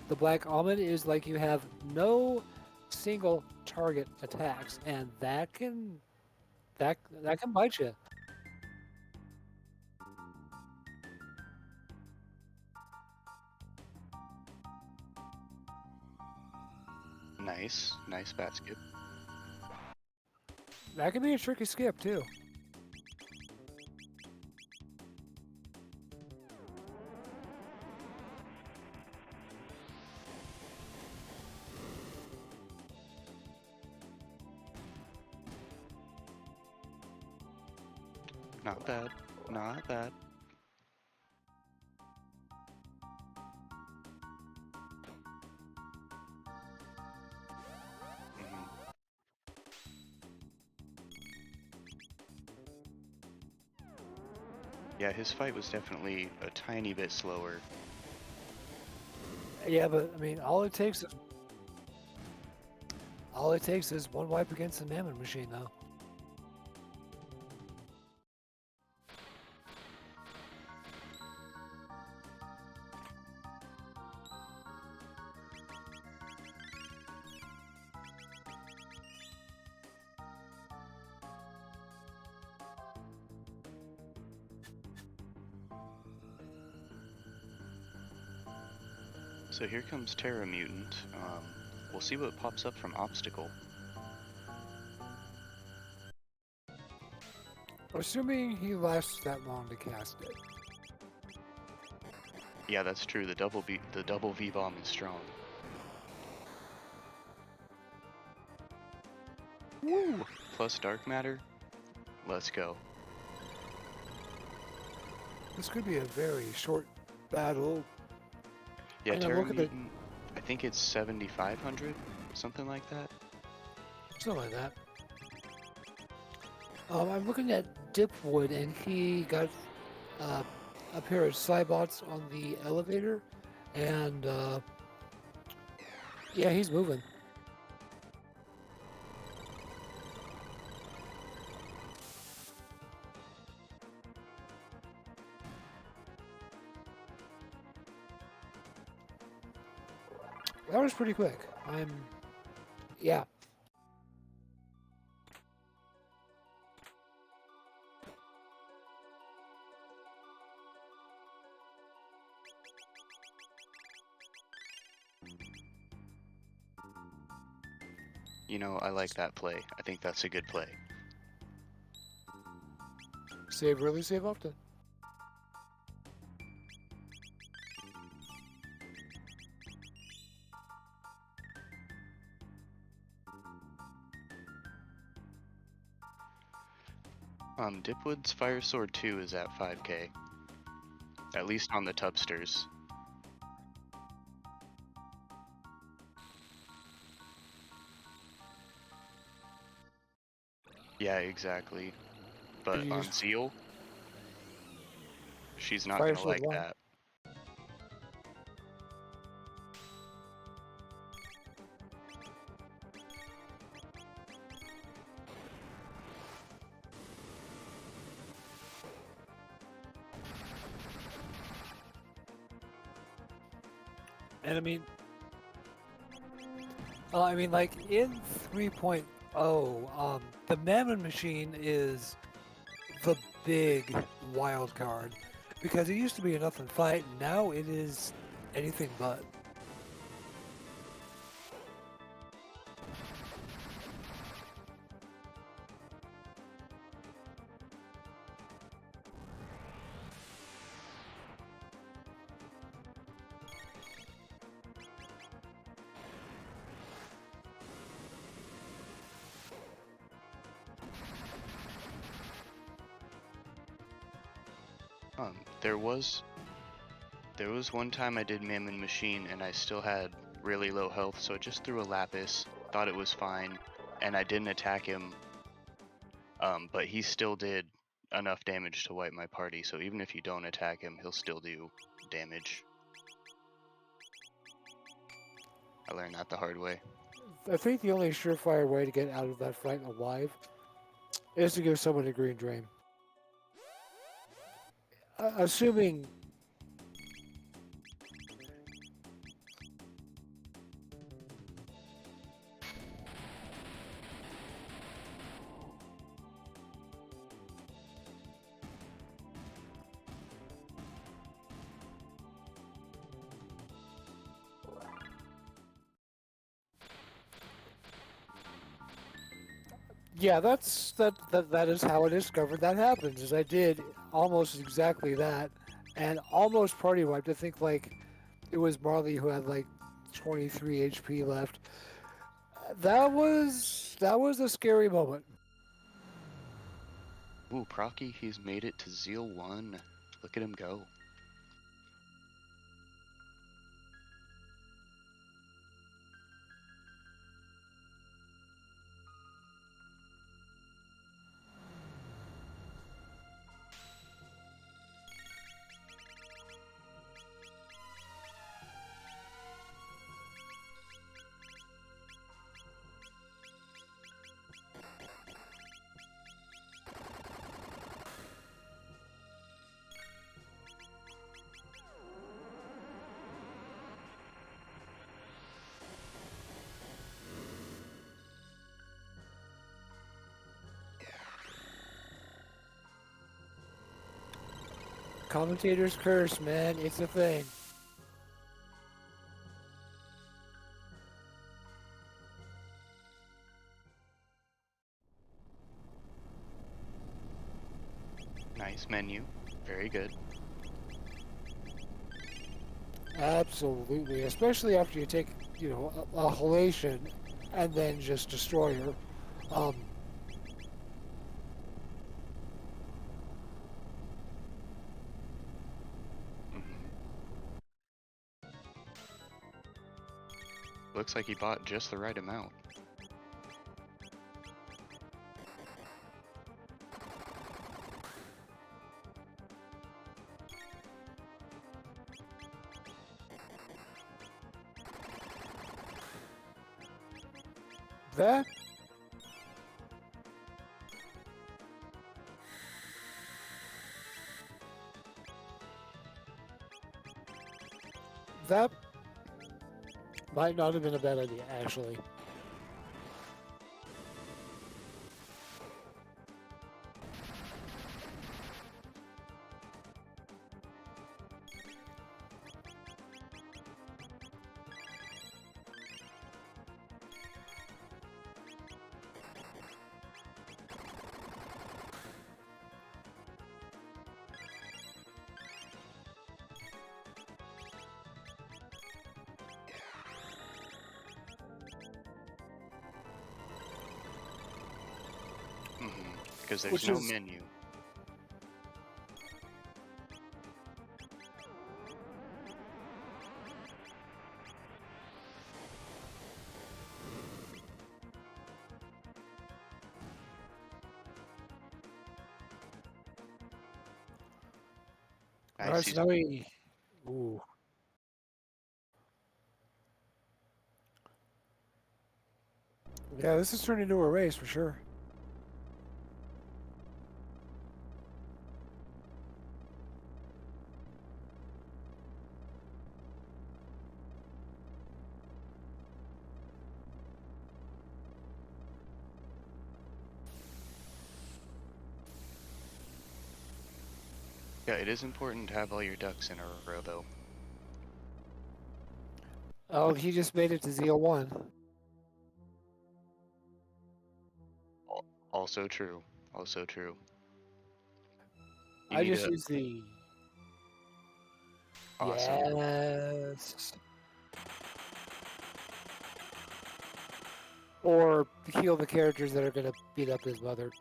the Black Almond is like you have no single target attacks, and that can bite you. Nice bat skip. That can be a tricky skip too. Not bad, not bad. Mhm. Yeah, his fight was definitely a tiny bit slower. Yeah, but I mean, all it takes is one wipe against the Mammon machine, though. So here comes Terra Mutant. We'll see what pops up from Obstacle. Assuming he lasts that long to cast it. Yeah, that's true. The double V bomb is strong. Woo! Plus dark matter. Let's go. This could be a very short battle. Yeah, And Terra Mutant. I think it's 7,500, something like that. Something like that. I'm looking at Dipwood, and he got a pair of Cybots on the elevator, and yeah, he's moving. That was pretty quick. Yeah. You know, I like that play. I think that's a good play. Save early, save often. Dipwood's Fire Sword 2 is at 5k. At least on the Tubsters. Yeah, exactly. But on Zeal, she's not gonna like that. And I mean, like in 3.0, the Mammon Machine is the big wild card because it used to be a nothing fight, and now it is anything but. There was one time I did Mammon Machine and I still had really low health, so I just threw a Lapis, thought it was fine, and I didn't attack him. But he still did enough damage to wipe my party, so even if you don't attack him, he'll still do damage. I learned that the hard way. I think the only surefire way to get out of that fight alive is to give someone a green dream. Assuming... Yeah, that is how I discovered that happens, is I did almost exactly that, and almost party wiped. I think, like, it was Marley who had, like, 23 HP left. That was a scary moment. Ooh, Procky, he's made it to Zeal 1. Look at him go. Commentators curse, man. It's a thing. Absolutely, especially after you take, a halation and then just destroy her. Um, Looks like he bought just the right amount. that that might not have been a bad idea, actually. Because there's Which no is menu. I alright. see. So now we, ooh, yeah, this has turned into a race for sure. Yeah, it is important to have all your ducks in a row, though. Oh, he just made it to ZL1. Also true. Also true. You I need just a used the awesome. yes, or heal the characters that are gonna beat up his mother.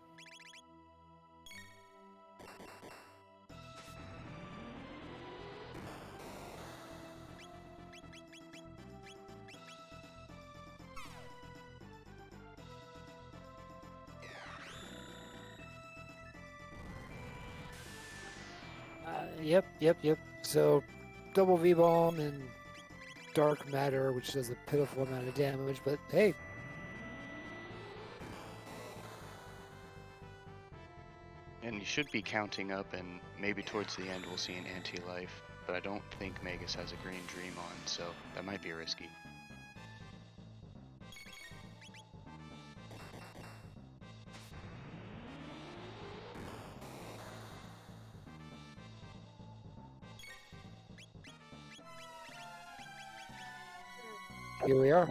Yep. So, double V bomb and dark matter, which does a pitiful amount of damage. But hey, And you should be counting up, and maybe towards the end we'll see an anti-life. But I don't think Magus has a green dream on, so that might be risky. here we are.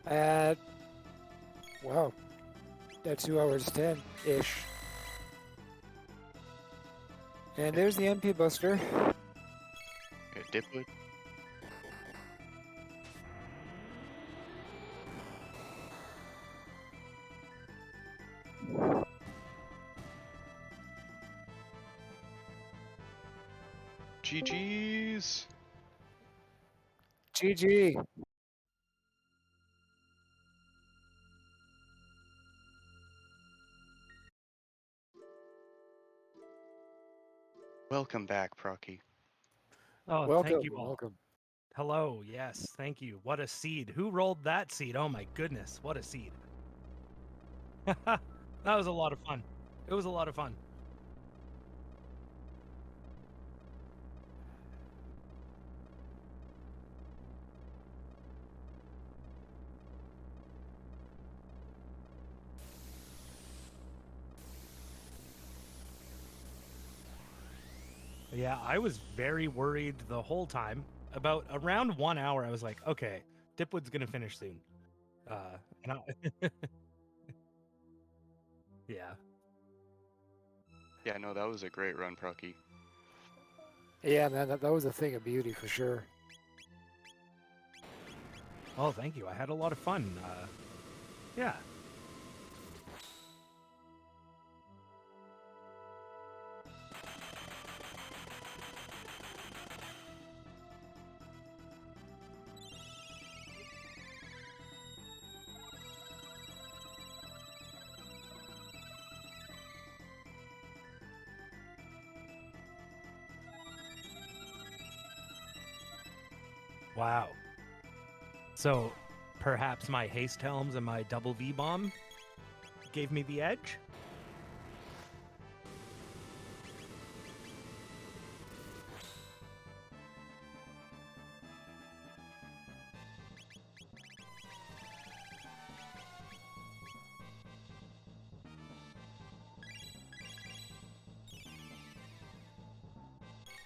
At wow, at 2 hours 10 ish. And there's the MP Buster. Dipwood. GG's. GG. Welcome back, Procky. Oh, Welcome, thank you all. welcome. Hello, yes, thank you. What a seed. Who rolled that seed? Oh my goodness, what a seed. That was a lot of fun. It was a lot of fun. Yeah, I was very worried the whole time. About around 1 hour, I was like, okay, Dipwood's gonna finish soon. And I yeah. Yeah, no, that was a great run, Procky. Yeah, man, that was a thing of beauty for sure. Oh, thank you. I had a lot of fun. Yeah. Wow. So, perhaps my haste helms and my double V bomb gave me the edge.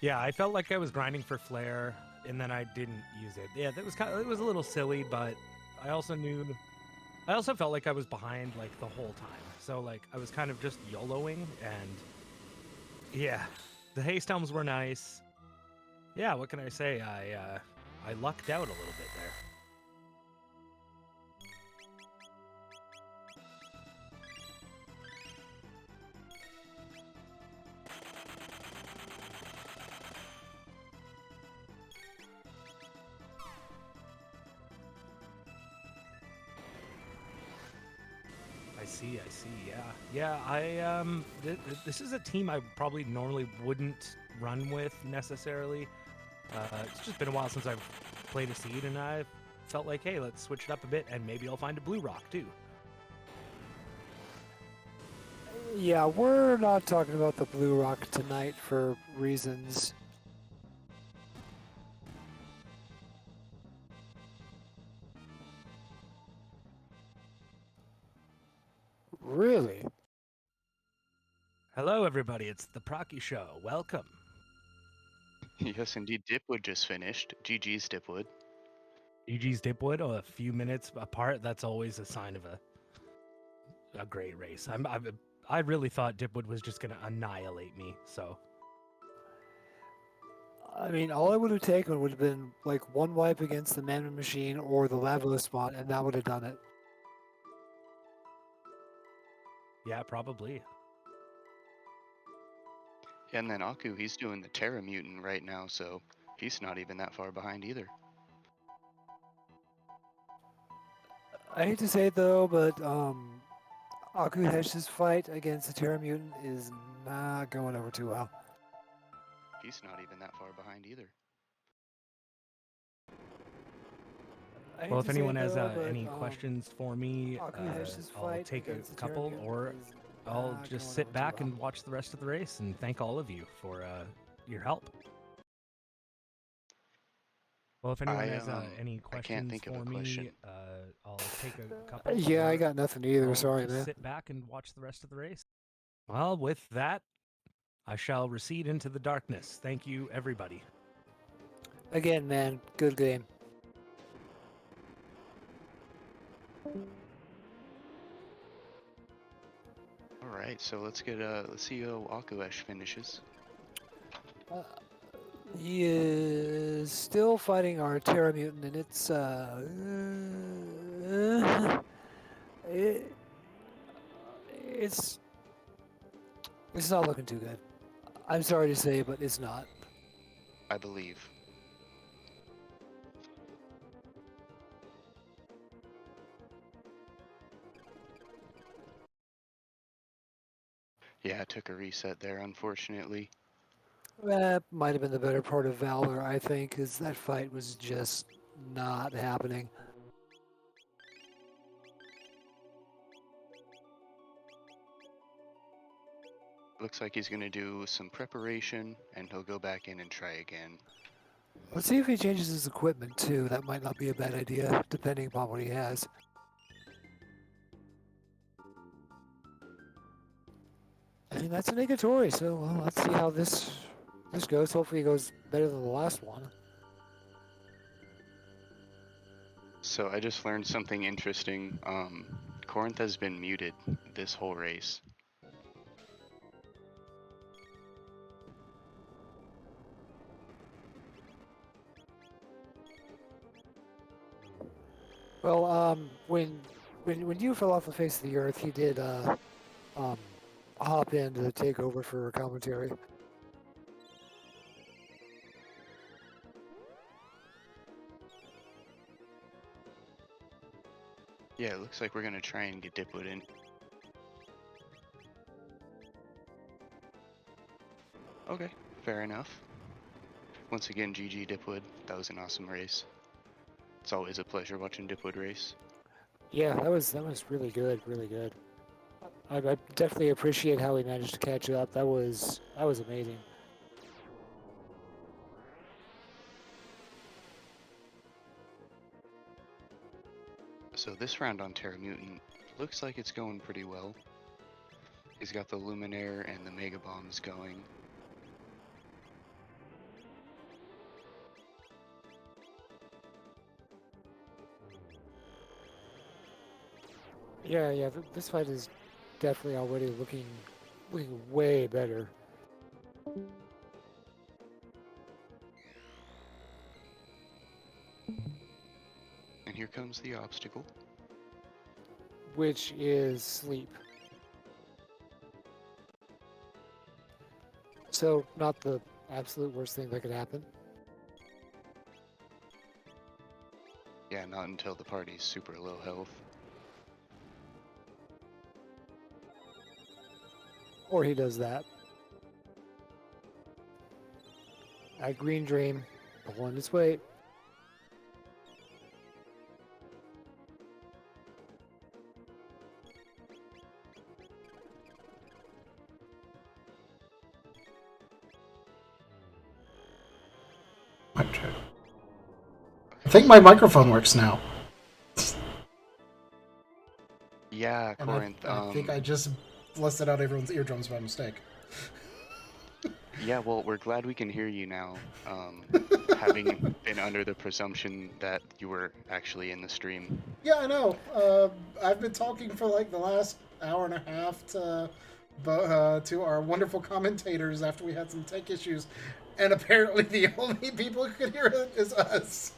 Yeah, I felt like I was grinding for flare, and then I didn't use it. Yeah, that was it was a little silly, but I also felt like I was behind like the whole time. So like I was kind of just YOLOing, and yeah, the haste helms were nice. Yeah, what can I say? I lucked out a little bit there. I see. Yeah. This is a team I probably normally wouldn't run with necessarily. It's just been a while since I've played a seed, and I felt like, hey, let's switch it up a bit, and maybe I'll find a blue rock too. Yeah, we're not talking about the Blue Rock tonight for reasons. Really? Hello, everybody. It's the Procky Show. Welcome. Yes, indeed. Dipwood just finished. GG's, Dipwood. GG's Dipwood, a few minutes apart. That's always a sign of a great race. I really thought Dipwood was just going to annihilate me. So I mean, all I would have taken would have been like one wipe against the Mammoth Machine or the Lavos spot, and that would have done it. yeah, probably. And then Aku, he's doing the Terra Mutant right now, so he's not even that far behind either. I hate to say it though, but Akuheish's fight against the Terra Mutant is not going over too well. He's not even that far behind either. I hate Well, if to say anyone it has though, but, any questions for me, Akuheish's I'll fight take a against the Terra couple, Mutant or is I'll not just going sit over too back well. and watch the rest of the race and thank all of you for your help. Well, if anyone has any I can't questions think of for a me, question. I'll take a couple. Yeah, I or got nothing either. I'll Sorry, just man. sit back and watch the rest of the race. Well, with that, I shall recede into the darkness. Thank you, everybody. Again, man, good game. All right, so let's see how Akuheish finishes. He is still fighting our Terra Mutant, and it's not looking too good. I'm sorry to say, but it's not. I believe. Yeah, I took a reset there, unfortunately. That might have been the better part of Valor, I think, because that fight was just not happening. Looks like he's going to do some preparation, and he'll go back in and try again. Let's see if he changes his equipment, too. That might not be a bad idea, depending upon what he has. I mean, that's a negatory, so well, let's see how this this goes. Hopefully it goes better than the last one. So I just learned something interesting. Corinth has been muted this whole race. Well, when you fell off the face of the earth, he did um, hop in to take over for commentary. Yeah, it looks like we're gonna try and get Dipwood in. Okay, fair enough. Once again, GG Dipwood. That was an awesome race. It's always a pleasure watching Dipwood race. Yeah, that was really good, really good. I definitely appreciate how he managed to catch up. That was amazing. So this round on Terra Mutant looks like it's going pretty well. He's got the Luminaire and the Mega Bombs going. Yeah. This fight is definitely already looking way better. And here comes the obstacle. Which is sleep. So, not the absolute worst thing that could happen. Yeah, not until the party's super low health. Or he does that. That green dream, pulling its weight. I think my microphone works now. Yeah, And Corinth. I think I just busted out everyone's eardrums by mistake. Yeah, well, we're glad we can hear you now. Having been under the presumption that you were actually in the stream. Yeah, I know. I've been talking for like the last hour and a half to our wonderful commentators after we had some tech issues, and apparently the only people who could hear it is us.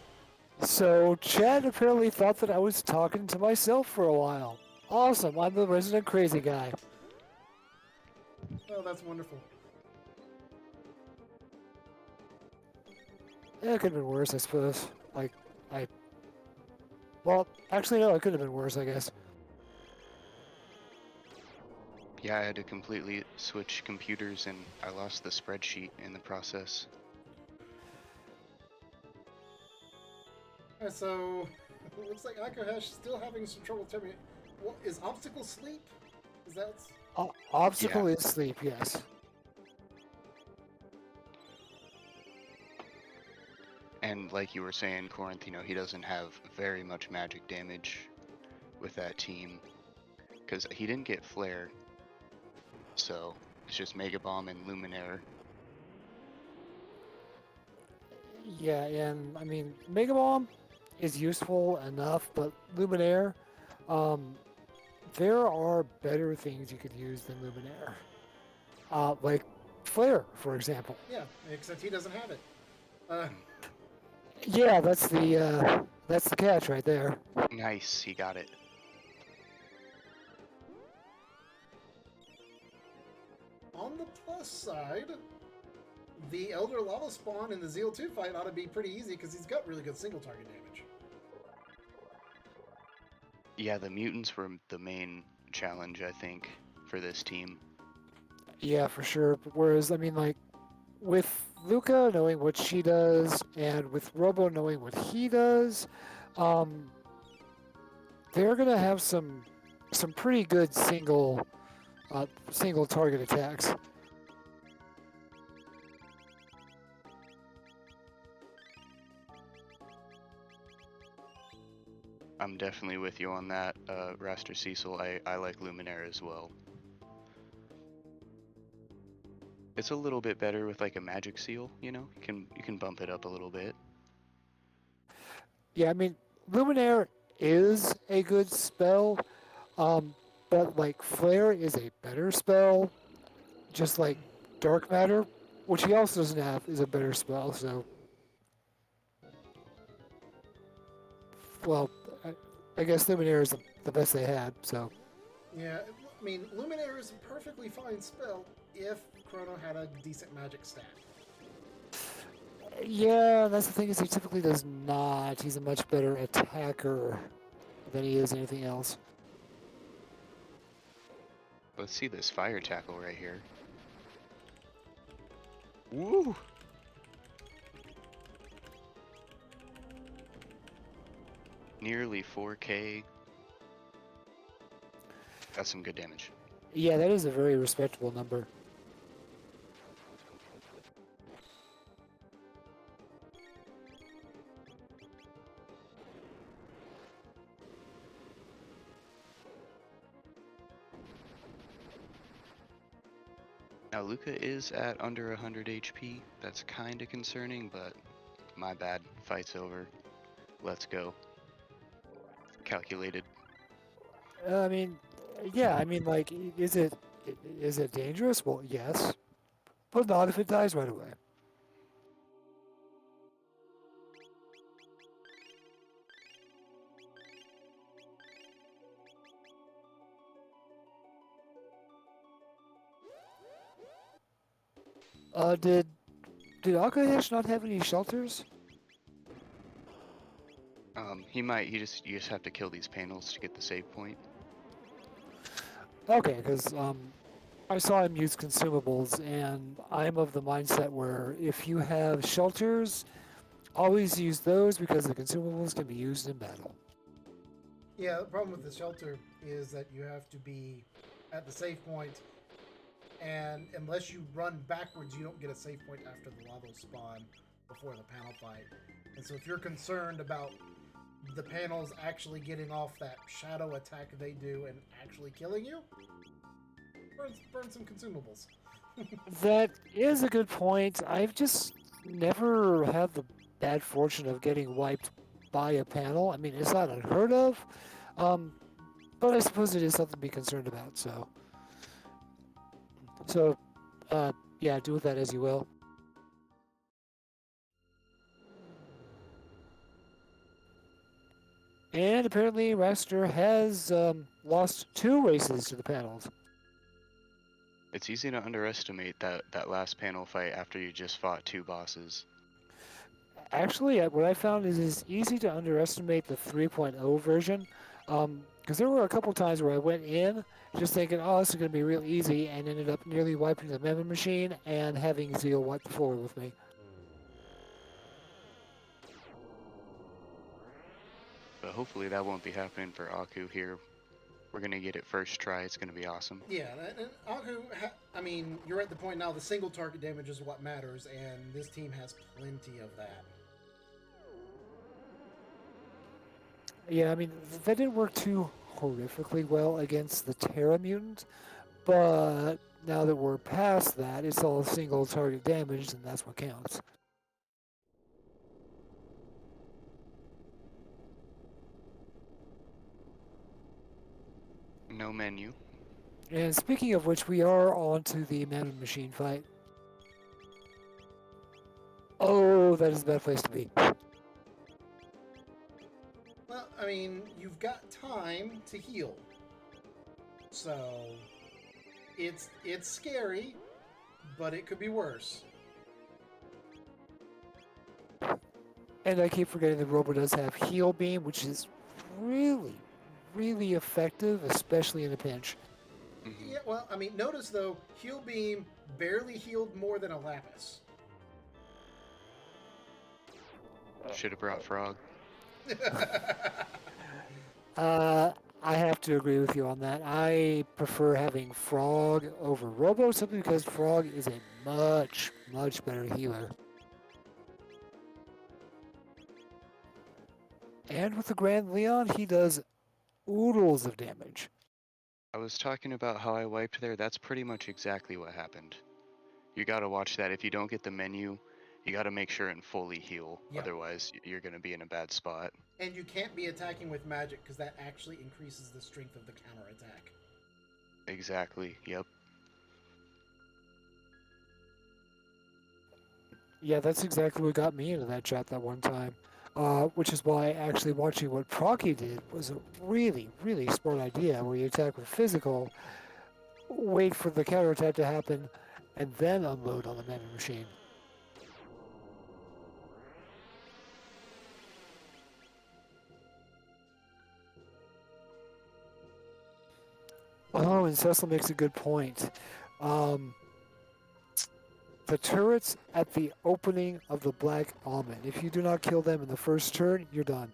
So, Chad apparently thought that I was talking to myself for a while. Awesome, I'm the resident crazy guy. Oh, that's wonderful. Yeah, it could have been worse, I suppose. Well, actually, no, it could have been worse, I guess. Yeah, I had to completely switch computers and I lost the spreadsheet in the process. Alright, so it looks like Akuheish is still having some trouble telling me. What is obstacle sleep? Is that? Obstacle is sleep, yes. And like you were saying, Corinth, he doesn't have very much magic damage with that team. Because he didn't get Flare. So it's just Mega Bomb and Luminaire. Yeah, and I mean, Mega Bomb is useful enough, but Luminaire, there are better things you could use than Luminaire. Like Flare, for example. Yeah, except he doesn't have it. Yeah, that's the catch right there. Nice, he got it. On the plus side, the Elder Lava Spawn in the Zeal 2 fight ought to be pretty easy because he's got really good single target damage. Yeah, the mutants were the main challenge, I think, for this team. Yeah, for sure. Whereas, I mean, like, with Luca knowing what she does, and with Robo knowing what he does, they're gonna have some pretty good single target attacks. I'm definitely with you on that, Raster Cecil. I like Luminaire as well. It's a little bit better with like a magic seal, you know? You can bump it up a little bit. Yeah, I mean, Luminaire is a good spell, but like Flare is a better spell, just like Dark Matter, which he also doesn't have, is a better spell. So, well, I guess Luminaire is the best they had. So, Yeah, I mean, Luminaire is a perfectly fine spell if Chrono had a decent magic stat. yeah, that's the thing is he typically does not. He's a much better attacker than he is anything else. Let's see this fire tackle right here. Woo! Nearly 4K. That's some good damage. Yeah, that is a very respectable number. Now Luca is at under 100 HP. That's kind of concerning, but my bad. Fight's over. Let's go. Calculated. I mean, yeah, I mean, like, is it dangerous? Well, yes, but not if it dies right away. Did Akuheish not have any shelters? He might. You just have to kill these panels to get the save point. Okay, because I saw him use consumables, and I'm of the mindset where if you have shelters, always use those because the consumables can be used in battle. Yeah, the problem with the shelter is that you have to be at the save point, and unless you run backwards, you don't get a save point after the lava spawn before the panel fight. And so if you're concerned about the panels actually getting off that shadow attack they do and actually killing you, burn some consumables. That is a good point. I've just never had the bad fortune of getting wiped by a panel. I mean, it's not unheard of, but I suppose it is something to be concerned about. So, yeah, do with that as you will. And apparently, Raster has lost 2 races to the panels. It's easy to underestimate that last panel fight after you just fought 2 bosses. Actually, what I found is it's easy to underestimate the 3.0 version, because there were a couple times where I went in just thinking, oh, this is going to be real easy, and ended up nearly wiping the memory machine and having Zeal wipe the floor with me. But hopefully that won't be happening for Aku here. We're gonna get it first try. It's gonna be awesome. Yeah, and Aku, I mean, you're at the point now the single target damage is what matters, and this team has plenty of that. Yeah, I mean, that didn't work too horrifically well against the Terra Mutant, but now that we're past that, it's all single target damage, and that's what counts. No menu. And speaking of which, we are on to the memory machine fight. Oh, that is a bad place to be. Well, I mean, you've got time to heal. So, it's scary, but it could be worse. And I keep forgetting that Robo does have Heal Beam, which is really, really effective, especially in a pinch. Mm-hmm. Yeah, well, I mean, notice though, Heal Beam barely healed more than a Lapis. Should have brought Frog. I have to agree with you on that. I prefer having Frog over Robo simply because Frog is a much, much better healer. And with the Grand Leon, he does oodles of damage. I was talking about how I wiped there. That's pretty much exactly what happened. You gotta watch that. If you don't get the menu, you gotta make sure and fully heal. Yep. Otherwise, you're gonna be in a bad spot. And you can't be attacking with magic because that actually increases the strength of the counterattack. Exactly. Yep. Yeah, that's exactly what got me into that chat that one time. Which is why actually watching what Procky did was a really, really smart idea, where you attack with physical, wait for the counterattack to happen, and then unload on the mana machine. Oh, and Cecil makes a good point. The turrets at the opening of the Black Almond, if you do not kill them in the first turn, you're done.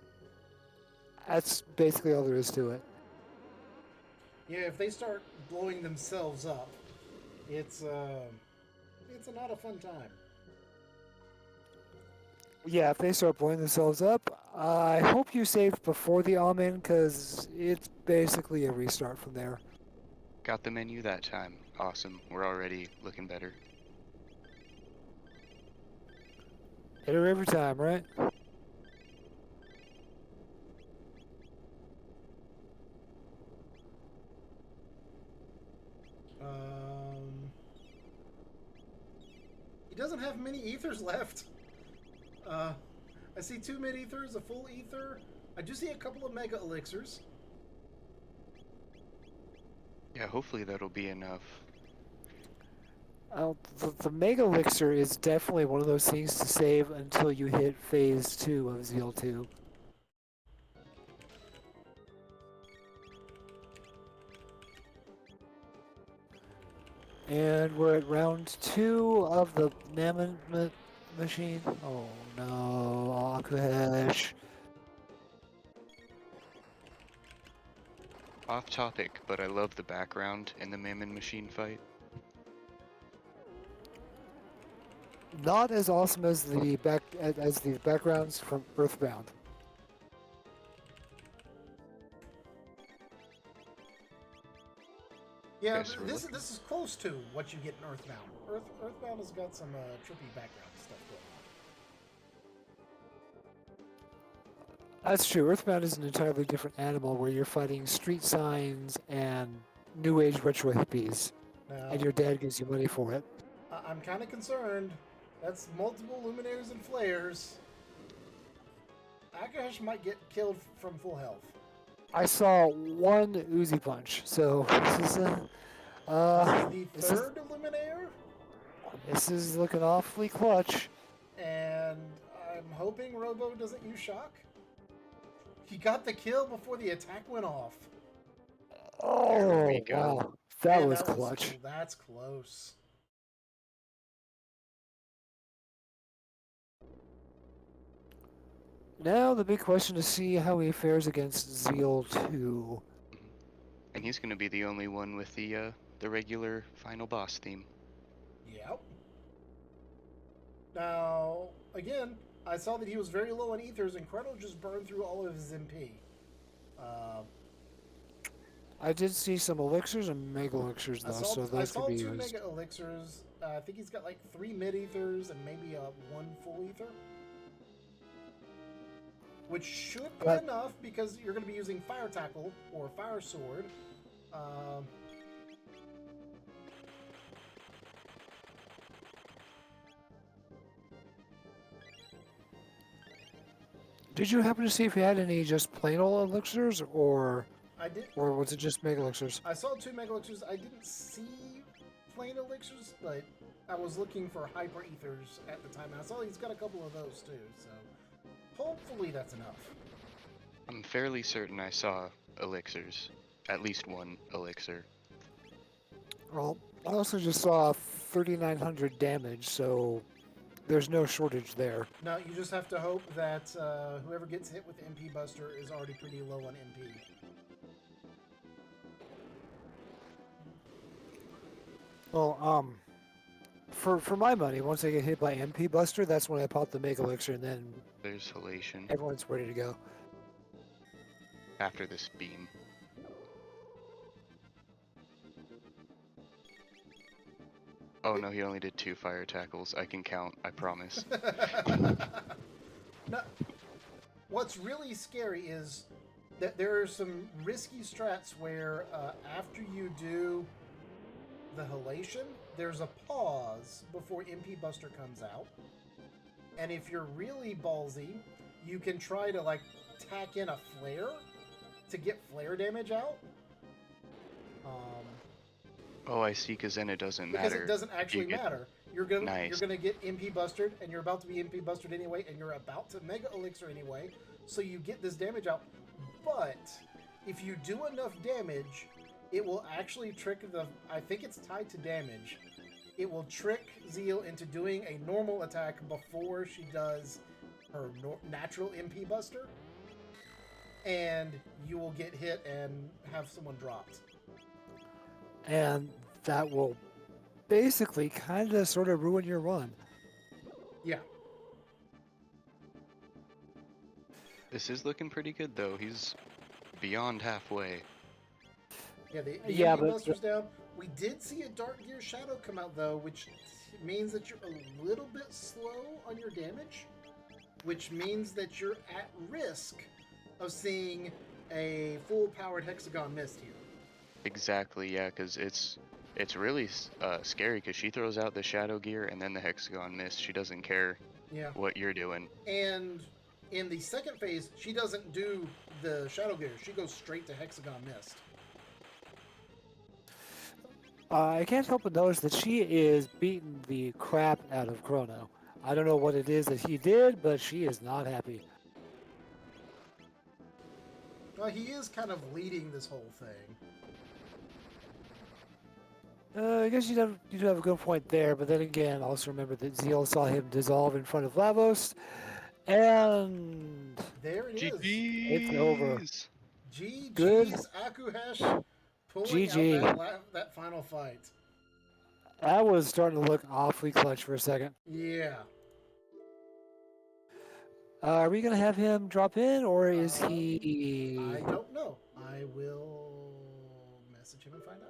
That's basically all there is to it. Yeah, if they start blowing themselves up, it's not a fun time. Yeah, if they start blowing themselves up, I hope you saved before the Almond, because it's basically a restart from there. Got the menu that time. Awesome. We're already looking better. Hit her every time, right? He doesn't have many ethers left. I see 2 mid-ethers, a full ether. I do see a couple of mega elixirs. Yeah, hopefully that'll be enough. The Mega Elixir is definitely one of those things to save until you hit Phase 2 of Zeal 2. And we're at round 2 of the Mammon machine. Oh no, Akuheish. Off topic, but I love the background in the Mammon Machine fight. Not as awesome as the backgrounds from Earthbound. Yeah, Okay, so we're this looking- is close to what you get in Earthbound. Earthbound has got some trippy background stuff going on. That's true. Earthbound is an entirely different animal where you're fighting street signs and new age retro hippies, Now, and your dad gives you money for it. I'm kind of concerned. That's multiple Luminators and Flares. Akuheish might get killed from full health. I saw one Uzi punch, so this is The this third Luminaire, this is looking awfully clutch. and I'm hoping Robo doesn't use shock. He got the kill before the attack went off. Oh we go. wow, that Man, was clutch. That's close. Now the big question to see how he fares against Zeal 2. And he's gonna be the only one with the regular final boss theme. Yep. Now, again, I saw that he was very low on ethers, and Crono just burned through all of his MP. I did see some elixirs and mega elixirs though, so I those saw could be 2 used. mega elixirs. I think he's got like 3 mid ethers and maybe 1 full ether. Which should be But- enough because you're going to be using Fire Tackle or Fire Sword. Did you happen to see if he had any just plain old elixirs, or I did. was it just mega elixirs? I saw 2 mega elixirs. I didn't see plain elixirs, but I was looking for hyper ethers at the time. And I saw he's got a couple of those too. So hopefully that's enough. I'm fairly certain I saw elixirs. At least one elixir. Well, I also just saw 3,900 damage, so there's no shortage there. Now you just have to hope that whoever gets hit with the MP Buster is already pretty low on MP. Well, for my money, once I get hit by MP Buster, that's when I pop the Mega Elixir, and then There's Halation everyone's ready to go. after this beam. Oh no, he only did 2 fire tackles. I can count, I promise. No, what's really scary is that there are some risky strats where after you do the halation, there's a pause before MP Buster comes out. And if you're really ballsy, you can try to like tack in a flare to get flare damage out. Oh, I see, because then it doesn't Because matter. it doesn't actually matter. You're gonna Nice. get MP Bustered, and you're about to be MP Bustered anyway, and you're about to Mega Elixir anyway, so you get this damage out. But if you do enough damage, it will actually trick the... I think it's tied to damage. It will trick Zeal into doing a normal attack before she does her natural MP Buster, and you will get hit and have someone dropped. And that will basically kind of sort of ruin your run. Yeah. This is looking pretty good, though. He's beyond halfway. Yeah, the Yeah, MP but- Buster's down. We did see a Dark Gear Shadow come out, though, which means that you're a little bit slow on your damage, which means that you're at risk of seeing a full-powered Hexagon Mist here. Exactly, yeah, because it's really scary, because she throws out the Shadow Gear and then the Hexagon Mist. She doesn't care Yeah. what you're doing. And in the second phase, she doesn't do the Shadow Gear. She goes straight to Hexagon Mist. I can't help but notice that she is beating the crap out of Chrono. I don't know what it is that he did, but she is not happy. Well, he is kind of leading this whole thing. I guess you do have a good point there, but then again, also remember that Zeal saw him dissolve in front of Lavos, and There it is. It's over. Good. GG's Akuheish pulling GG. out that final fight. That was starting to look awfully clutch for a second. Yeah. Are we going to have him drop in, or is he... I don't know. I will message him and find out.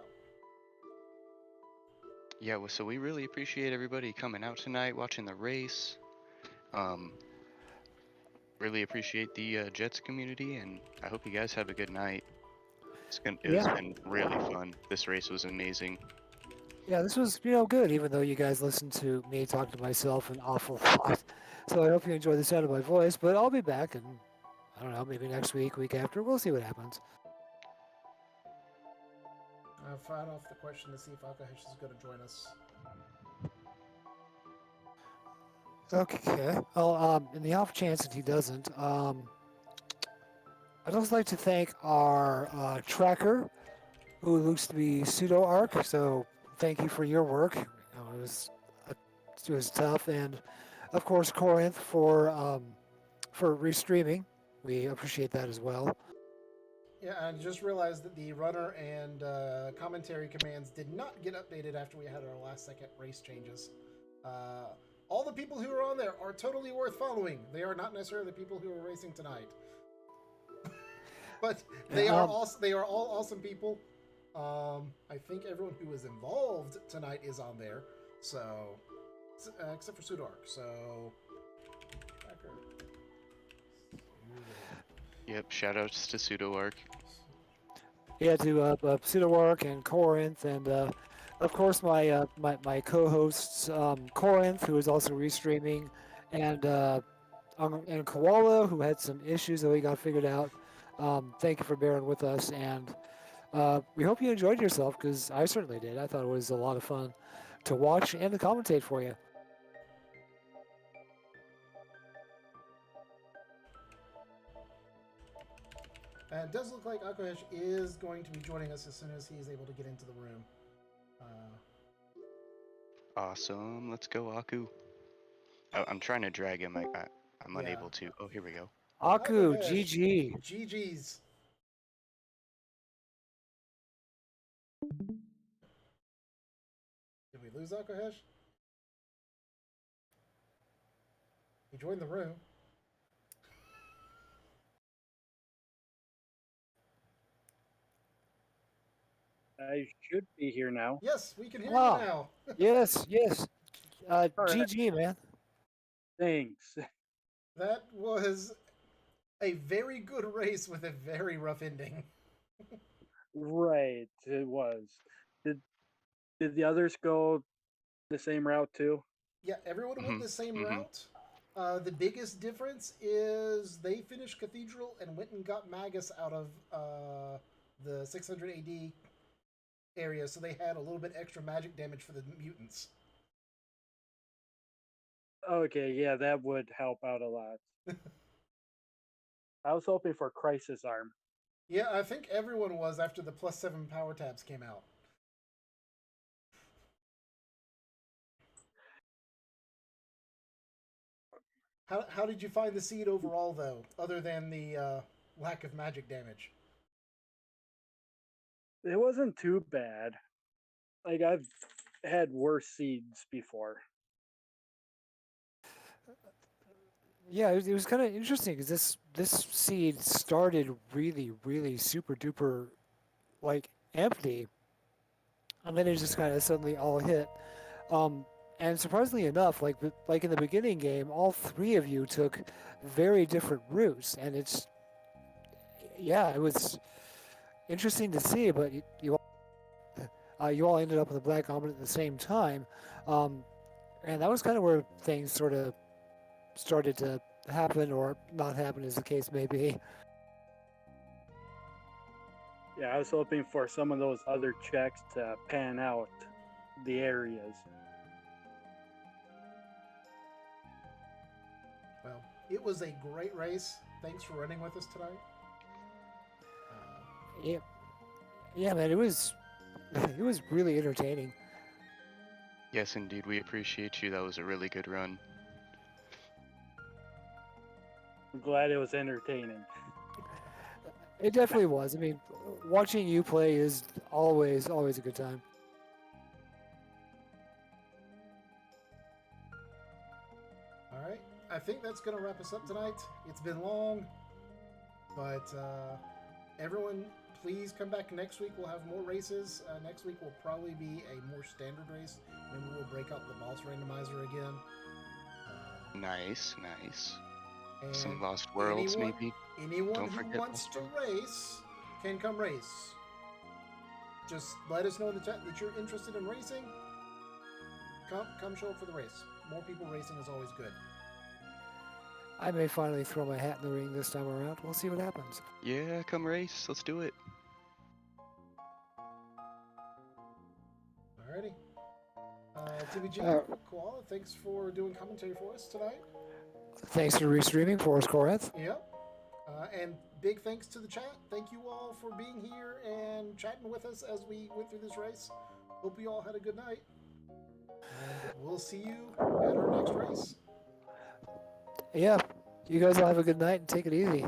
Yeah, well, so we really appreciate everybody coming out tonight, watching the race. Really appreciate the Jets community, and I hope you guys have a good night. It's been really fun. This race was amazing. Yeah, this was, good, even though you guys listened to me talk to myself an awful lot. So I hope you enjoy the sound of my voice, but I'll be back, and I don't know, maybe next week, week after. We'll see what happens. I'll find off the question to see if Akuheish is going to join us. Okay. Well, in the off chance that he doesn't, I'd also like to thank our tracker, who looks to be pseudo-arc. So thank you for your work. It was tough, and of course Corinth for restreaming. We appreciate that as well. Yeah, I just realized that the runner and commentary commands did not get updated after we had our last second race changes. All the people who are on there are totally worth following. They are not necessarily the people who are racing tonight. But they are all awesome people. I think everyone who was involved tonight is on there. So, except for Pseudo-Arc. So, tracker. Yep, shoutouts to Pseudo-Arc. Yeah, to Pseudo-Arc and Corinth, and of course my co-hosts Corinth, who is also restreaming, and Koala, who had some issues that we got figured out. Thank you for bearing with us, and we hope you enjoyed yourself, because I certainly did. I thought it was a lot of fun to watch and to commentate for you. It does look like Akuheish is going to be joining us as soon as he is able to get into the room. Awesome, let's go, Aku. I'm trying to drag him. I'm unable to. Oh, here we go. Aku, Akuheish. GG. GG's. Did we lose Akuheish? He joined the room. I should be here now. Yes, we can hear Wow. you now. Yes, yes. right. GG, man. Thanks. That was a very good race with a very rough ending. Right, it was. Did the others go the same route too? Yeah, everyone went the same mhm. route. The biggest difference is they finished Cathedral and went and got Magus out of the 600 AD area, so they had a little bit extra magic damage for the mutants. Okay, yeah, that would help out a lot. I was hoping for Crisis Arm. Yeah, I think everyone was after the +7 power tabs came out. How did you find the seed overall, though, other than the lack of magic damage? It wasn't too bad. Like, I've had worse seeds before. Yeah, it was kind of interesting because this seed started really super duper like empty, and then it just kind of suddenly all hit. And surprisingly enough, like in the beginning game, all three of you took very different routes, and it was interesting to see. But you all ended up with a black omelet at the same time, and that was kind of where things sort of started to happen or not happen, as the case may be. Yeah, I was hoping for some of those other checks to pan out the areas. Well, it was a great race. Thanks for running with us tonight. Yeah, man, it was really entertaining. Yes, indeed. We appreciate you. That was a really good run. I'm glad it was entertaining. It definitely was. I mean, watching you play is always a good time. All right, I think that's going to wrap us up tonight. It's been long, but everyone, please come back next week. We'll have more races. Next week will probably be a more standard race. Maybe we'll break out the boss randomizer again. Nice. And Some Lost Worlds, maybe. Anyone Don't who forget wants to Lost race can come race. Just let us know in the chat that you're interested in racing. Come show up for the race. More people racing is always good. I may finally throw my hat in the ring this time around. We'll see what happens. Yeah, come race. Let's do it. Alrighty. TBG, Koala, thanks for doing commentary for us tonight. Thanks for restreaming for us, Korath. Yep. And big thanks to the chat. Thank you all for being here and chatting with us as we went through this race. Hope you all had a good night. And we'll see you at our next race. Yeah, you guys all have a good night and take it easy.